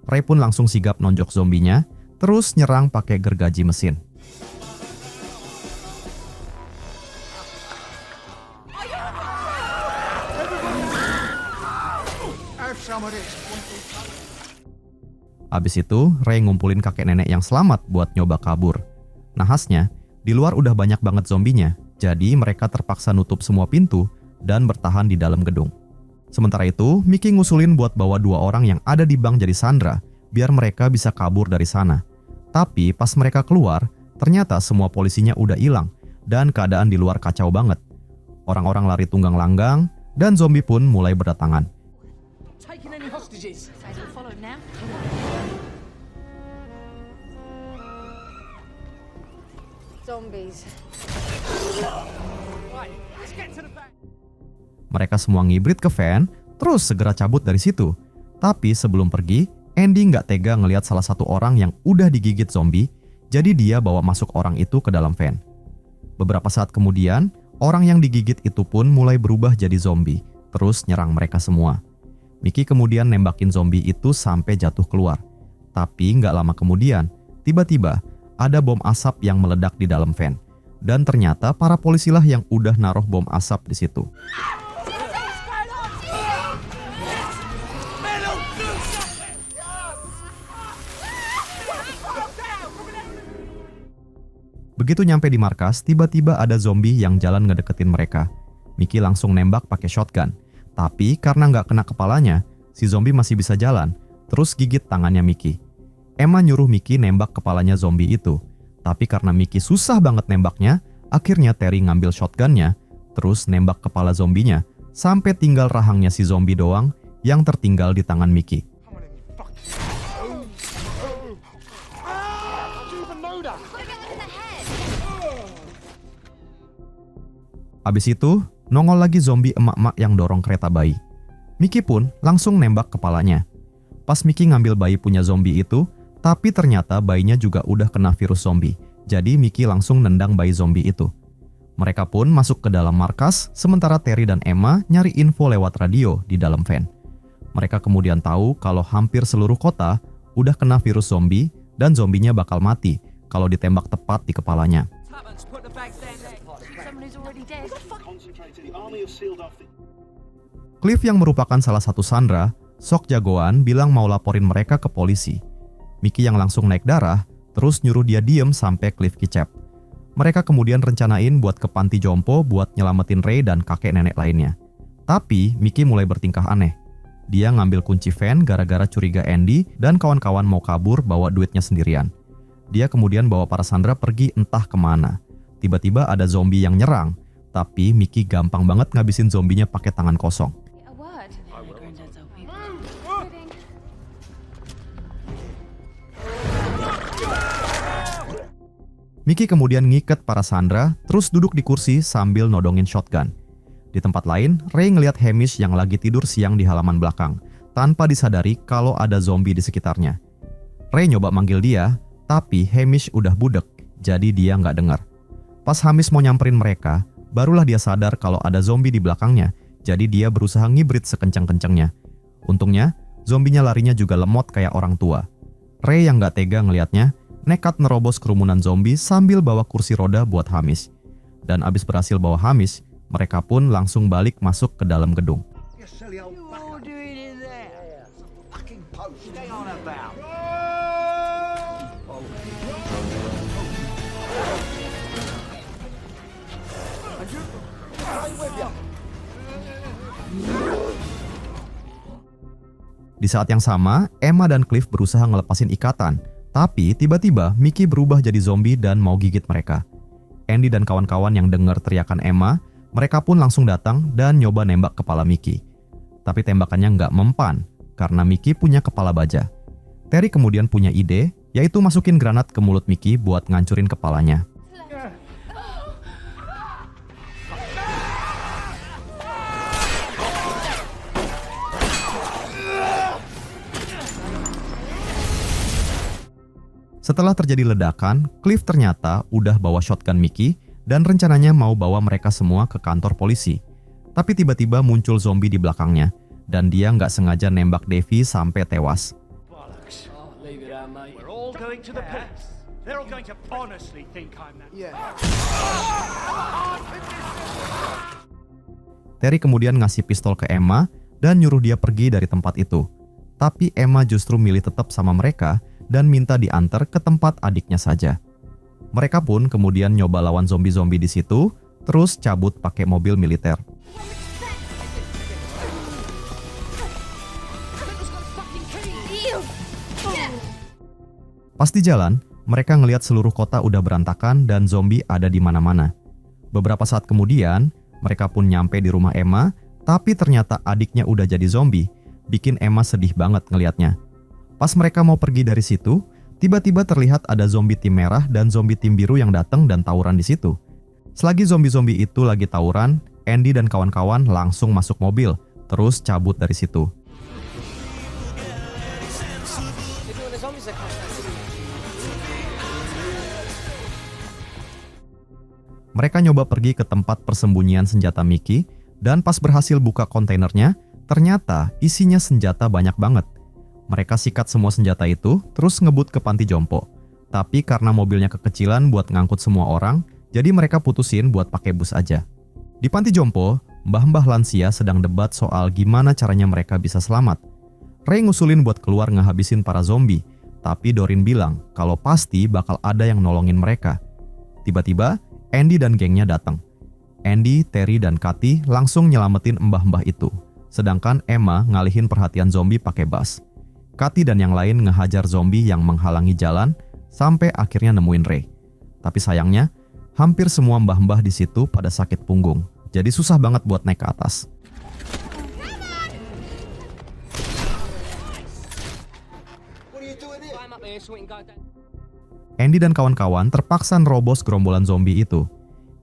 Ray pun langsung sigap nonjok zombinya, terus nyerang pakai gergaji mesin. Abis itu, Ray ngumpulin kakek nenek yang selamat buat nyoba kabur. Nahasnya, di luar udah banyak banget zombinya, jadi mereka terpaksa nutup semua pintu dan bertahan di dalam gedung. Sementara itu, Mickey ngusulin buat bawa 2 orang yang ada di bank jadi sandera, biar mereka bisa kabur dari sana. Tapi pas mereka keluar, ternyata semua polisinya udah hilang, dan keadaan di luar kacau banget. Orang-orang lari tunggang langgang, dan zombie pun mulai berdatangan. Zombies. Mereka semua ngibrit ke van, terus segera cabut dari situ. Tapi sebelum pergi, Andy nggak tega ngelihat salah satu orang yang udah digigit zombie, jadi dia bawa masuk orang itu ke dalam van. Beberapa saat kemudian, orang yang digigit itu pun mulai berubah jadi zombie, terus nyerang mereka semua. Mickey kemudian nembakin zombie itu sampai jatuh keluar. Tapi nggak lama kemudian, tiba-tiba ada bom asap yang meledak di dalam van. Dan ternyata para polisilah yang udah naruh bom asap di situ. Begitu nyampe di markas, tiba-tiba ada zombie yang jalan ngedeketin mereka. Mickey langsung nembak pakai shotgun. Tapi karena nggak kena kepalanya, si zombie masih bisa jalan, terus gigit tangannya Mickey. Emma nyuruh Mickey nembak kepalanya zombie itu. Tapi karena Mickey susah banget nembaknya, akhirnya Terry ngambil shotgunnya, terus nembak kepala zombinya, sampai tinggal rahangnya si zombie doang yang tertinggal di tangan Mickey. Abis itu, nongol lagi zombie emak-emak yang dorong kereta bayi. Mickey pun langsung nembak kepalanya. Pas Mickey ngambil bayi punya zombie itu, tapi ternyata bayinya juga udah kena virus zombie. Jadi Mickey langsung nendang bayi zombie itu. Mereka pun masuk ke dalam markas, sementara Terry dan Emma nyari info lewat radio di dalam van. Mereka kemudian tahu kalau hampir seluruh kota udah kena virus zombie dan zombinya bakal mati kalau ditembak tepat di kepalanya. Cliff yang merupakan salah satu sandera, sok jagoan bilang mau laporin mereka ke polisi. Mickey yang langsung naik darah, terus nyuruh dia diem sampai Cliff kicap. Mereka kemudian rencanain buat ke panti jompo buat nyelamatin Ray dan kakek nenek lainnya. Tapi Mickey mulai bertingkah aneh. Dia ngambil kunci van gara-gara curiga Andy dan kawan-kawan mau kabur bawa duitnya sendirian. Dia kemudian bawa para sandera pergi entah kemana. Tiba-tiba ada zombie yang nyerang, tapi Mickey gampang banget ngabisin zombinya pakai tangan kosong. Mickey kemudian ngiket para sandera, terus duduk di kursi sambil nodongin shotgun. Di tempat lain, Ray ngelihat Hamish yang lagi tidur siang di halaman belakang, tanpa disadari kalau ada zombie di sekitarnya. Ray nyoba manggil dia, tapi Hamish udah budek, jadi dia nggak dengar. Pas Hamish mau nyamperin mereka, barulah dia sadar kalau ada zombie di belakangnya, jadi dia berusaha ngibrit sekencang-kencangnya. Untungnya, zombinya larinya juga lemot kayak orang tua. Ray yang nggak tega ngelihatnya, nekat nerobos kerumunan zombie sambil bawa kursi roda buat Hamish. Dan abis berhasil bawa Hamish, mereka pun langsung balik masuk ke dalam gedung. Di saat yang sama, Emma dan Cliff berusaha ngelepasin ikatan. Tapi tiba-tiba Mickey berubah jadi zombie dan mau gigit mereka. Andy dan kawan-kawan yang dengar teriakan Emma, mereka pun langsung datang dan nyoba nembak kepala Mickey. Tapi tembakannya nggak mempan, karena Mickey punya kepala baja. Terry kemudian punya ide, yaitu masukin granat ke mulut Mickey buat ngancurin kepalanya. Setelah terjadi ledakan, Cliff ternyata udah bawa shotgun Mickey dan rencananya mau bawa mereka semua ke kantor polisi. Tapi tiba-tiba muncul zombie di belakangnya dan dia nggak sengaja nembak Davy sampai tewas. Terry kemudian ngasih pistol ke Emma dan nyuruh dia pergi dari tempat itu. Tapi Emma justru milih tetap sama mereka dan minta diantar ke tempat adiknya saja. Mereka pun kemudian nyoba lawan zombie-zombie di situ, terus cabut pakai mobil militer. Pas di jalan, mereka ngelihat seluruh kota udah berantakan dan zombie ada di mana-mana. Beberapa saat kemudian, mereka pun nyampe di rumah Emma, tapi ternyata adiknya udah jadi zombie, bikin Emma sedih banget ngelihatnya. Pas mereka mau pergi dari situ, tiba-tiba terlihat ada zombie tim merah dan zombie tim biru yang datang dan tawuran di situ. Selagi zombie-zombie itu lagi tawuran, Andy dan kawan-kawan langsung masuk mobil, terus cabut dari situ. Mereka nyoba pergi ke tempat persembunyian senjata Mickey, dan pas berhasil buka kontainernya, ternyata isinya senjata banyak banget. Mereka sikat semua senjata itu, terus ngebut ke panti jompo. Tapi karena mobilnya kekecilan buat ngangkut semua orang, jadi mereka putusin buat pakai bus aja. Di panti jompo, mbah-mbah lansia sedang debat soal gimana caranya mereka bisa selamat. Ray ngusulin buat keluar ngehabisin para zombie, tapi Doreen bilang kalau pasti bakal ada yang nolongin mereka. Tiba-tiba, Andy dan gengnya datang. Andy, Terry, dan Kathy langsung nyelamatin mbah-mbah itu, sedangkan Emma ngalihin perhatian zombie pakai bas. Kathy dan yang lain ngehajar zombie yang menghalangi jalan sampai akhirnya nemuin Ray. Tapi sayangnya, hampir semua mbah-mbah di situ pada sakit punggung, jadi susah banget buat naik ke atas. Andy dan kawan-kawan terpaksa nerobos gerombolan zombie itu.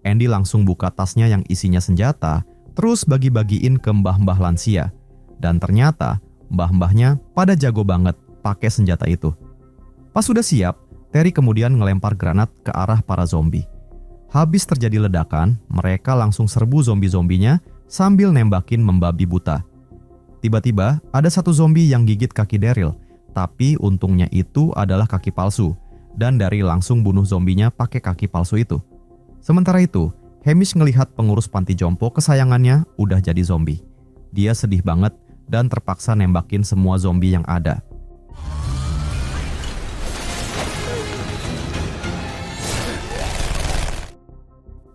Andy langsung buka tasnya yang isinya senjata, terus bagi-bagiin ke mbah-mbah lansia. Dan ternyata, mbah-mbahnya pada jago banget pakai senjata itu. Pas sudah siap, Terry kemudian ngelempar granat ke arah para zombie. Habis terjadi ledakan, mereka langsung serbu zombie-zombinya sambil nembakin membabi buta. Tiba-tiba, ada satu zombie yang gigit kaki Daryl, tapi untungnya itu adalah kaki palsu. Dan Daryl langsung bunuh zombinya pakai kaki palsu itu. Sementara itu, Hamish ngelihat pengurus panti jompo kesayangannya udah jadi zombie. Dia sedih banget dan terpaksa nembakin semua zombie yang ada.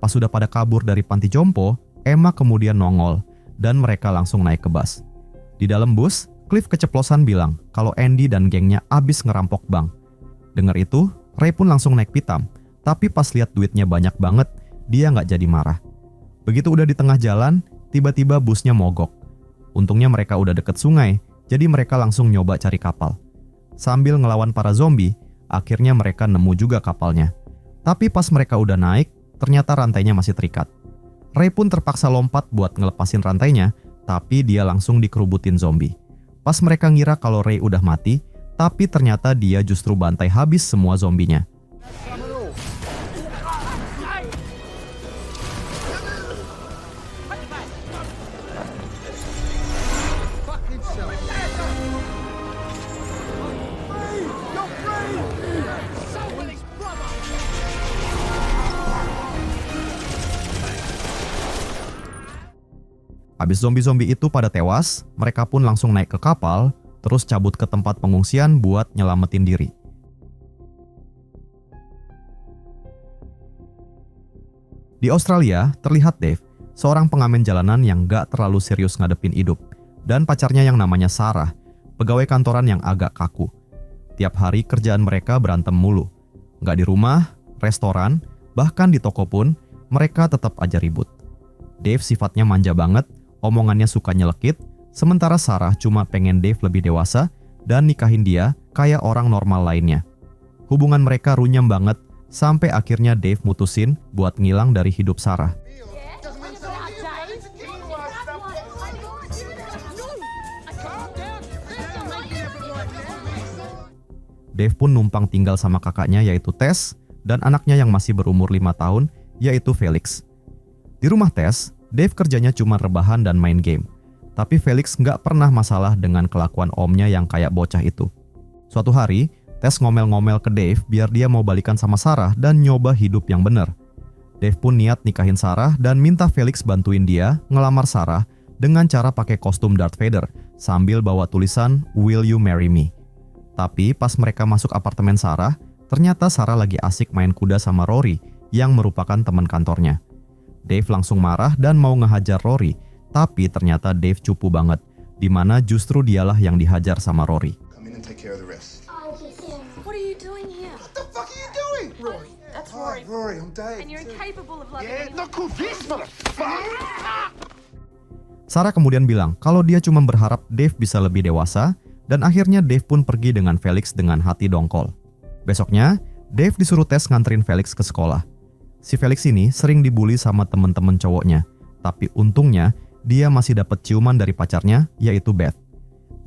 Pas sudah pada kabur dari panti jompo, Emma kemudian nongol dan mereka langsung naik ke bus. Di dalam bus, Cliff keceplosan bilang kalau Andy dan gengnya abis ngerampok bank. Dengar itu, Ray pun langsung naik pitam, tapi pas lihat duitnya banyak banget, dia nggak jadi marah. Begitu udah di tengah jalan, tiba-tiba busnya mogok. Untungnya mereka udah deket sungai, jadi mereka langsung nyoba cari kapal. Sambil ngelawan para zombie, akhirnya mereka nemu juga kapalnya. Tapi pas mereka udah naik, ternyata rantainya masih terikat. Ray pun terpaksa lompat buat ngelepasin rantainya, tapi dia langsung dikerubutin zombie. Pas mereka ngira kalau Ray udah mati, tapi ternyata dia justru bantai habis semua zombinya. Habis zombie-zombie itu pada tewas, mereka pun langsung naik ke kapal, terus cabut ke tempat pengungsian buat nyelamatin diri. Di Australia, terlihat Dave, seorang pengamen jalanan yang gak terlalu serius ngadepin hidup, dan pacarnya yang namanya Sarah, pegawai kantoran yang agak kaku. Tiap hari kerjaan mereka berantem mulu. Gak di rumah, restoran, bahkan di toko pun, mereka tetap aja ribut. Dave sifatnya manja banget, omongannya suka nyelekit, sementara Sarah cuma pengen Dave lebih dewasa dan nikahin dia kayak orang normal lainnya. Hubungan mereka runyam banget sampai akhirnya Dave mutusin buat ngilang dari hidup Sarah. Dave pun numpang tinggal sama kakaknya yaitu Tess dan anaknya yang masih berumur 5 tahun yaitu Felix. Di rumah Tess, Dave kerjanya cuma rebahan dan main game. Tapi Felix nggak pernah masalah dengan kelakuan omnya yang kayak bocah itu. Suatu hari, Tess ngomel-ngomel ke Dave biar dia mau balikan sama Sarah dan nyoba hidup yang bener. Dave pun niat nikahin Sarah dan minta Felix bantuin dia ngelamar Sarah dengan cara pakai kostum Darth Vader sambil bawa tulisan "Will you marry me?" Tapi pas mereka masuk apartemen Sarah, ternyata Sarah lagi asik main kuda sama Rory yang merupakan teman kantornya. Dave langsung marah dan mau ngehajar Rory, tapi ternyata Dave cupu banget, di mana justru dialah yang dihajar sama Rory. Come in and take care of the rest. What are you doing here? What the fuck are you doing? Rory, that's Hi, Rory, I'm Dave. And you're incapable of loving Yeah, anyone. look who this motherfucker! Sarah kemudian bilang kalau dia cuma berharap Dave bisa lebih dewasa, dan akhirnya Dave pun pergi dengan Felix dengan hati dongkol. Besoknya, Dave disuruh Tess nganterin Felix ke sekolah. si Felix ini sering dibully sama temen-temen cowoknya. Tapi untungnya, dia masih dapat ciuman dari pacarnya, yaitu Beth.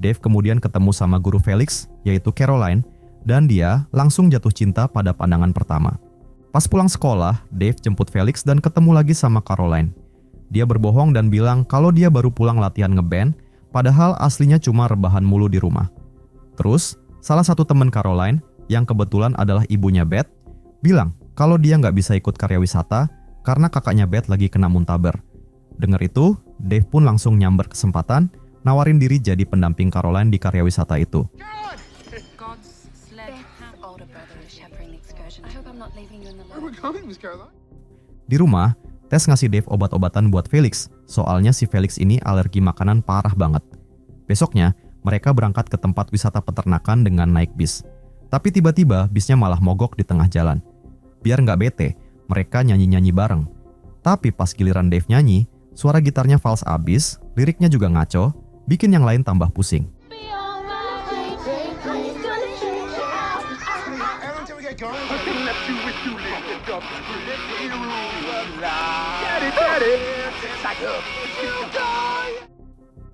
Dave kemudian ketemu sama guru Felix, yaitu Caroline, dan dia langsung jatuh cinta pada pandangan pertama. Pas pulang sekolah, Dave jemput Felix dan ketemu lagi sama Caroline. Dia berbohong dan bilang kalau dia baru pulang latihan ngeband, padahal aslinya cuma rebahan mulu di rumah. Terus, salah satu teman Caroline, yang kebetulan adalah ibunya Beth, bilang kalau dia nggak bisa ikut karya wisata karena kakaknya Beth lagi kena muntaber. Dengar itu, Dave pun langsung nyamber kesempatan, nawarin diri jadi pendamping Caroline di karya wisata itu. Di rumah, Tess ngasih Dave obat-obatan buat Felix, soalnya si Felix ini alergi makanan parah banget. Besoknya, mereka berangkat ke tempat wisata peternakan dengan naik bis. Tapi tiba-tiba bisnya malah mogok di tengah jalan. Biar nggak bete, mereka nyanyi-nyanyi bareng. Tapi pas giliran Dave nyanyi, suara gitarnya fals abis, liriknya juga ngaco, bikin yang lain tambah pusing.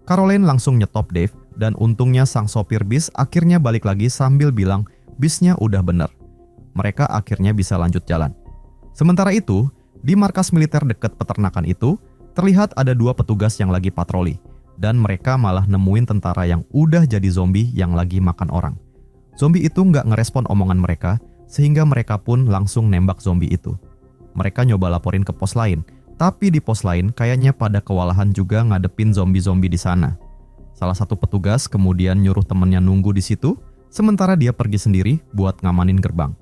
Caroline langsung nyetop Dave, dan untungnya sang sopir bis akhirnya balik lagi sambil bilang bisnya udah bener. Mereka akhirnya bisa lanjut jalan. Sementara itu, di markas militer dekat peternakan itu, terlihat ada 2 petugas yang lagi patroli, dan mereka malah nemuin tentara yang udah jadi zombie yang lagi makan orang. Zombie itu nggak ngerespon omongan mereka, sehingga mereka pun langsung nembak zombie itu. Mereka nyoba laporin ke pos lain, tapi di pos lain kayaknya pada kewalahan juga ngadepin zombie-zombie di sana. Salah satu petugas kemudian nyuruh temennya nunggu di situ, sementara dia pergi sendiri buat ngamanin gerbang.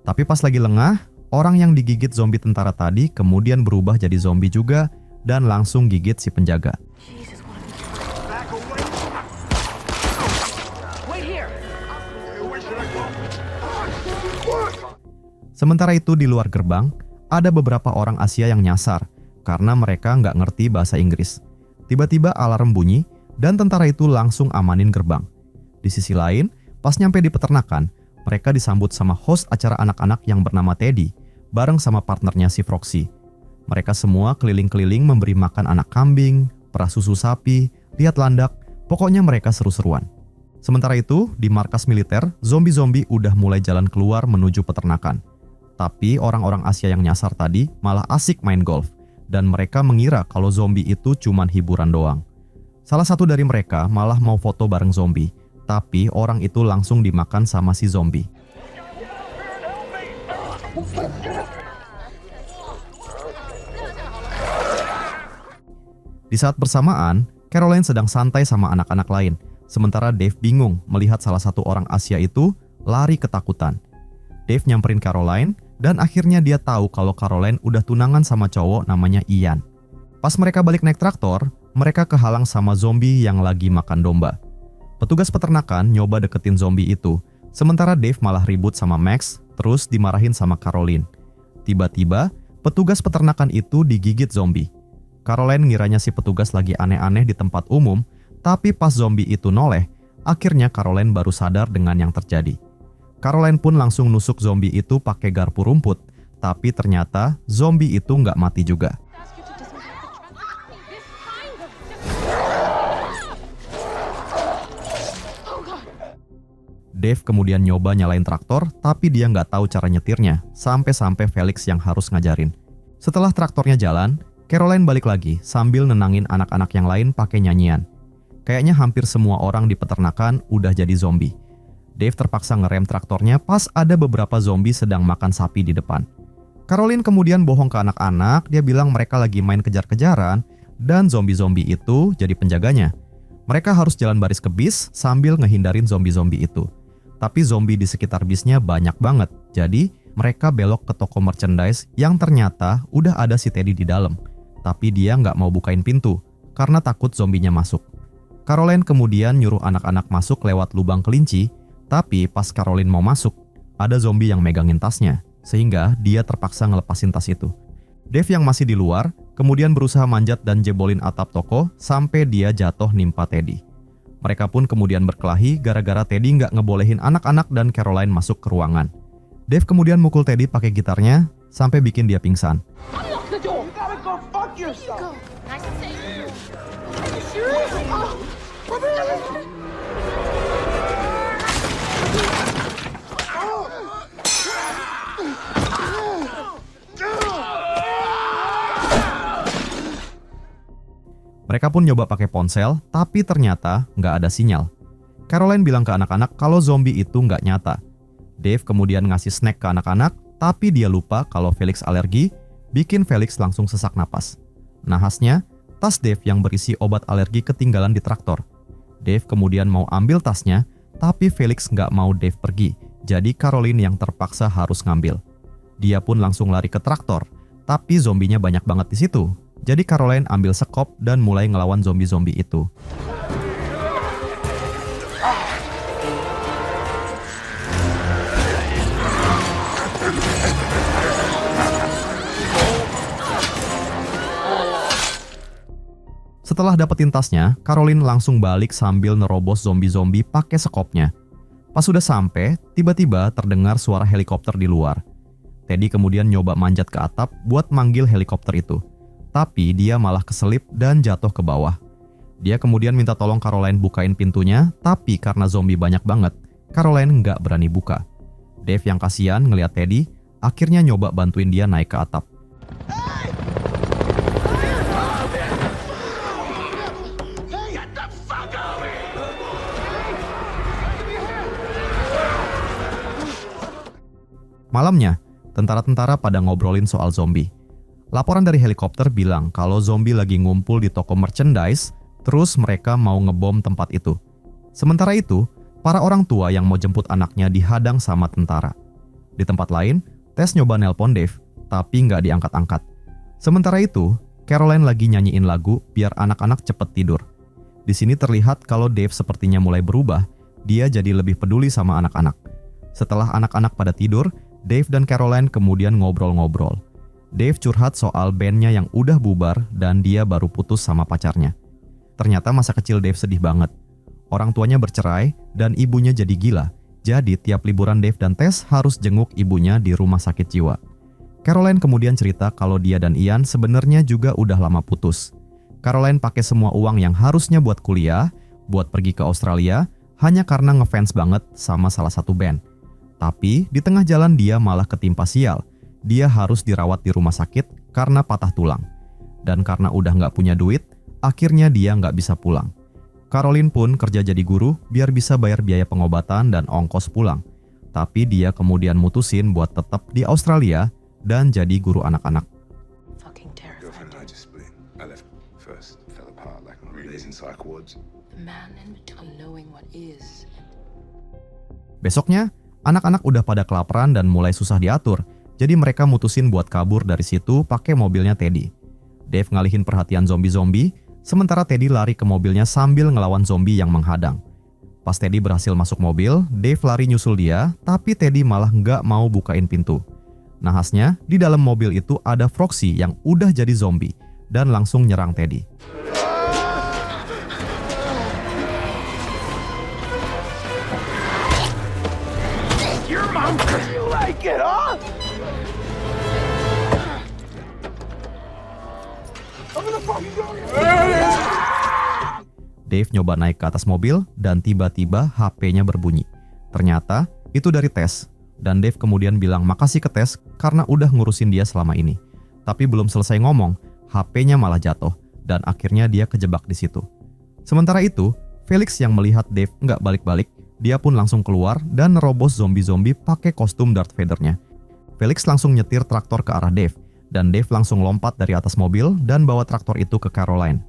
Tapi pas lagi lengah, orang yang digigit zombie tentara tadi kemudian berubah jadi zombie juga dan langsung gigit si penjaga. Sementara itu di luar gerbang, ada beberapa orang Asia yang nyasar karena mereka nggak ngerti bahasa Inggris. Tiba-tiba alarm bunyi dan tentara itu langsung amanin gerbang. Di sisi lain, pas nyampe di peternakan, mereka disambut sama host acara anak-anak yang bernama Teddy, bareng sama partnernya si Froxy. Mereka semua keliling-keliling memberi makan anak kambing, perah susu sapi, lihat landak, pokoknya mereka seru-seruan. Sementara itu, di markas militer, zombie-zombie udah mulai jalan keluar menuju peternakan. Tapi orang-orang Asia yang nyasar tadi malah asik main golf, dan mereka mengira kalau zombie itu cuman hiburan doang. Salah satu dari mereka malah mau foto bareng zombie, tapi orang itu langsung dimakan sama si zombie. Di saat bersamaan, Caroline sedang santai sama anak-anak lain, sementara Dave bingung melihat salah satu orang Asia itu lari ketakutan. Dave nyamperin Caroline, dan akhirnya dia tahu kalau Caroline udah tunangan sama cowok namanya Ian. Pas mereka balik naik traktor, mereka kehalang sama zombie yang lagi makan domba. Petugas peternakan nyoba deketin zombie itu, sementara Dave malah ribut sama Max, terus dimarahin sama Caroline. Tiba-tiba, petugas peternakan itu digigit zombie. Caroline ngiranya si petugas lagi aneh-aneh di tempat umum, tapi pas zombie itu noleh, akhirnya Caroline baru sadar dengan yang terjadi. Caroline pun langsung nusuk zombie itu pakai garpu rumput, tapi ternyata zombie itu nggak mati juga. Dave kemudian nyoba nyalain traktor, tapi dia nggak tahu cara nyetirnya, sampai-sampai Felix yang harus ngajarin. Setelah traktornya jalan, Caroline balik lagi sambil nenangin anak-anak yang lain pakai nyanyian. Kayaknya hampir semua orang di peternakan udah jadi zombie. Dave terpaksa ngerem traktornya pas ada beberapa zombie sedang makan sapi di depan. Caroline kemudian bohong ke anak-anak, dia bilang mereka lagi main kejar-kejaran dan zombie-zombie itu jadi penjaganya. Mereka harus jalan baris ke bis sambil ngehindarin zombie-zombie itu. Tapi zombie di sekitar bisnya banyak banget, jadi mereka belok ke toko merchandise yang ternyata udah ada si Teddy di dalam. Tapi dia nggak mau bukain pintu karena takut zombinya masuk. Caroline kemudian nyuruh anak-anak masuk lewat lubang kelinci. Tapi pas Caroline mau masuk, ada zombie yang megangin tasnya, sehingga dia terpaksa ngelepasin tas itu. Dave yang masih di luar, kemudian berusaha manjat dan jebolin atap toko sampai dia jatuh nimpa Teddy. Mereka pun kemudian berkelahi gara-gara Teddy nggak ngebolehin anak-anak dan Caroline masuk ke ruangan. Dave kemudian mukul Teddy pakai gitarnya, sampai bikin dia pingsan. Mereka pun nyoba pakai ponsel, tapi ternyata nggak ada sinyal. Caroline bilang ke anak-anak kalau zombie itu nggak nyata. Dave kemudian ngasih snack ke anak-anak, tapi dia lupa kalau Felix alergi, bikin Felix langsung sesak napas. Nahasnya, tas Dave yang berisi obat alergi ketinggalan di traktor. Dave kemudian mau ambil tasnya, tapi Felix nggak mau Dave pergi, jadi Caroline yang terpaksa harus ngambil. Dia pun langsung lari ke traktor, tapi zombinya banyak banget di situ. Jadi Caroline ambil sekop dan mulai ngelawan zombie-zombie itu. Setelah dapetin tasnya, Caroline langsung balik sambil nerobos zombie-zombie pakai sekopnya. Pas sudah sampai, tiba-tiba terdengar suara helikopter di luar. Teddy kemudian nyoba manjat ke atap buat manggil helikopter itu. Tapi dia malah keselip dan jatuh ke bawah. Dia kemudian minta tolong Caroline bukain pintunya, tapi karena zombie banyak banget, Caroline nggak berani buka. Dave yang kasihan ngeliat Teddy, akhirnya nyoba bantuin dia naik ke atap. Malamnya, tentara-tentara pada ngobrolin soal zombie. Laporan dari helikopter bilang kalau zombie lagi ngumpul di toko merchandise, terus mereka mau ngebom tempat itu. Sementara itu, para orang tua yang mau jemput anaknya dihadang sama tentara. Di tempat lain, Tess nyoba nelpon Dave, tapi nggak diangkat-angkat. Sementara itu, Caroline lagi nyanyiin lagu biar anak-anak cepet tidur. Di sini terlihat kalau Dave sepertinya mulai berubah, dia jadi lebih peduli sama anak-anak. Setelah anak-anak pada tidur, Dave dan Caroline kemudian ngobrol-ngobrol. Dave curhat soal bandnya yang udah bubar dan dia baru putus sama pacarnya. Ternyata masa kecil Dave sedih banget. Orang tuanya bercerai dan ibunya jadi gila. Jadi tiap liburan Dave dan Tess harus jenguk ibunya di rumah sakit jiwa. Caroline kemudian cerita kalau dia dan Ian sebenarnya juga udah lama putus. Caroline pakai semua uang yang harusnya buat kuliah, buat pergi ke Australia, hanya karena ngefans banget sama salah satu band. Tapi di tengah jalan dia malah ketimpa sial. Dia harus dirawat di rumah sakit karena patah tulang. Dan karena udah nggak punya duit, akhirnya dia nggak bisa pulang. Caroline pun kerja jadi guru biar bisa bayar biaya pengobatan dan ongkos pulang. Tapi dia kemudian mutusin buat tetap di Australia dan jadi guru anak-anak. Girlfriend and I just split. I left first, fell apart like days in psych wards. Besoknya, anak-anak udah pada kelaparan dan mulai susah diatur. Jadi mereka mutusin buat kabur dari situ pakai mobilnya Teddy. Dave ngalihin perhatian zombie-zombie, sementara Teddy lari ke mobilnya sambil ngelawan zombie yang menghadang. Pas Teddy berhasil masuk mobil, Dave lari nyusul dia, tapi Teddy malah nggak mau bukain pintu. Nahasnya, di dalam mobil itu ada Froxy yang udah jadi zombie dan langsung nyerang Teddy. Your mom, you like it, huh? Dave nyoba naik ke atas mobil dan tiba-tiba HP-nya berbunyi. Ternyata itu dari Tess. Dan Dave kemudian bilang makasih ke Tess karena udah ngurusin dia selama ini. Tapi belum selesai ngomong, HP-nya malah jatuh dan akhirnya dia kejebak di situ. Sementara itu, Felix yang melihat Dave nggak balik-balik, dia pun langsung keluar dan nerobos zombie-zombie pakai kostum Darth Vader-nya. Felix langsung nyetir traktor ke arah Dave. Dan Dave langsung lompat dari atas mobil dan bawa traktor itu ke Caroline.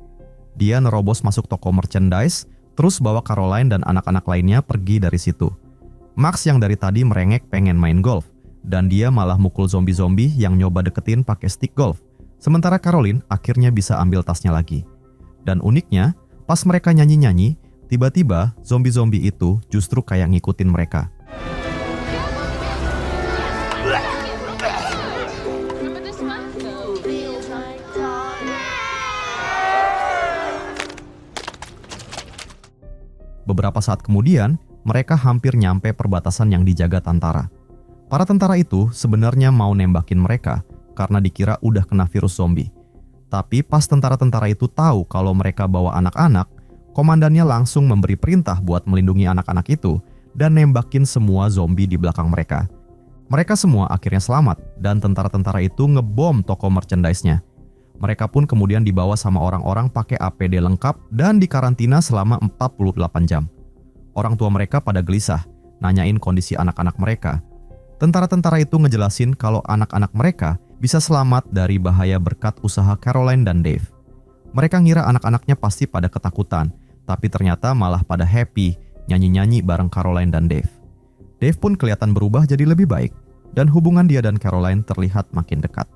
Dia nerobos masuk toko merchandise, terus bawa Caroline dan anak-anak lainnya pergi dari situ. Max yang dari tadi merengek pengen main golf, dan dia malah mukul zombie-zombie yang nyoba deketin pakai stick golf. Sementara Caroline akhirnya bisa ambil tasnya lagi. Dan uniknya, pas mereka nyanyi-nyanyi, tiba-tiba zombie-zombie itu justru kayak ngikutin mereka. Beberapa saat kemudian, mereka hampir nyampe perbatasan yang dijaga tentara. Para tentara itu sebenarnya mau nembakin mereka karena dikira udah kena virus zombie. Tapi pas tentara-tentara itu tahu kalau mereka bawa anak-anak, komandannya langsung memberi perintah buat melindungi anak-anak itu dan nembakin semua zombie di belakang mereka. Mereka semua akhirnya selamat dan tentara-tentara itu ngebom toko merchandise-nya. Mereka pun kemudian dibawa sama orang-orang pakai APD lengkap dan dikarantina selama 48 jam. Orang tua mereka pada gelisah, nanyain kondisi anak-anak mereka. Tentara-tentara itu ngejelasin kalau anak-anak mereka bisa selamat dari bahaya berkat usaha Caroline dan Dave. Mereka ngira anak-anaknya pasti pada ketakutan, tapi ternyata malah pada happy nyanyi-nyanyi bareng Caroline dan Dave. Dave pun kelihatan berubah jadi lebih baik, dan hubungan dia dan Caroline terlihat makin dekat.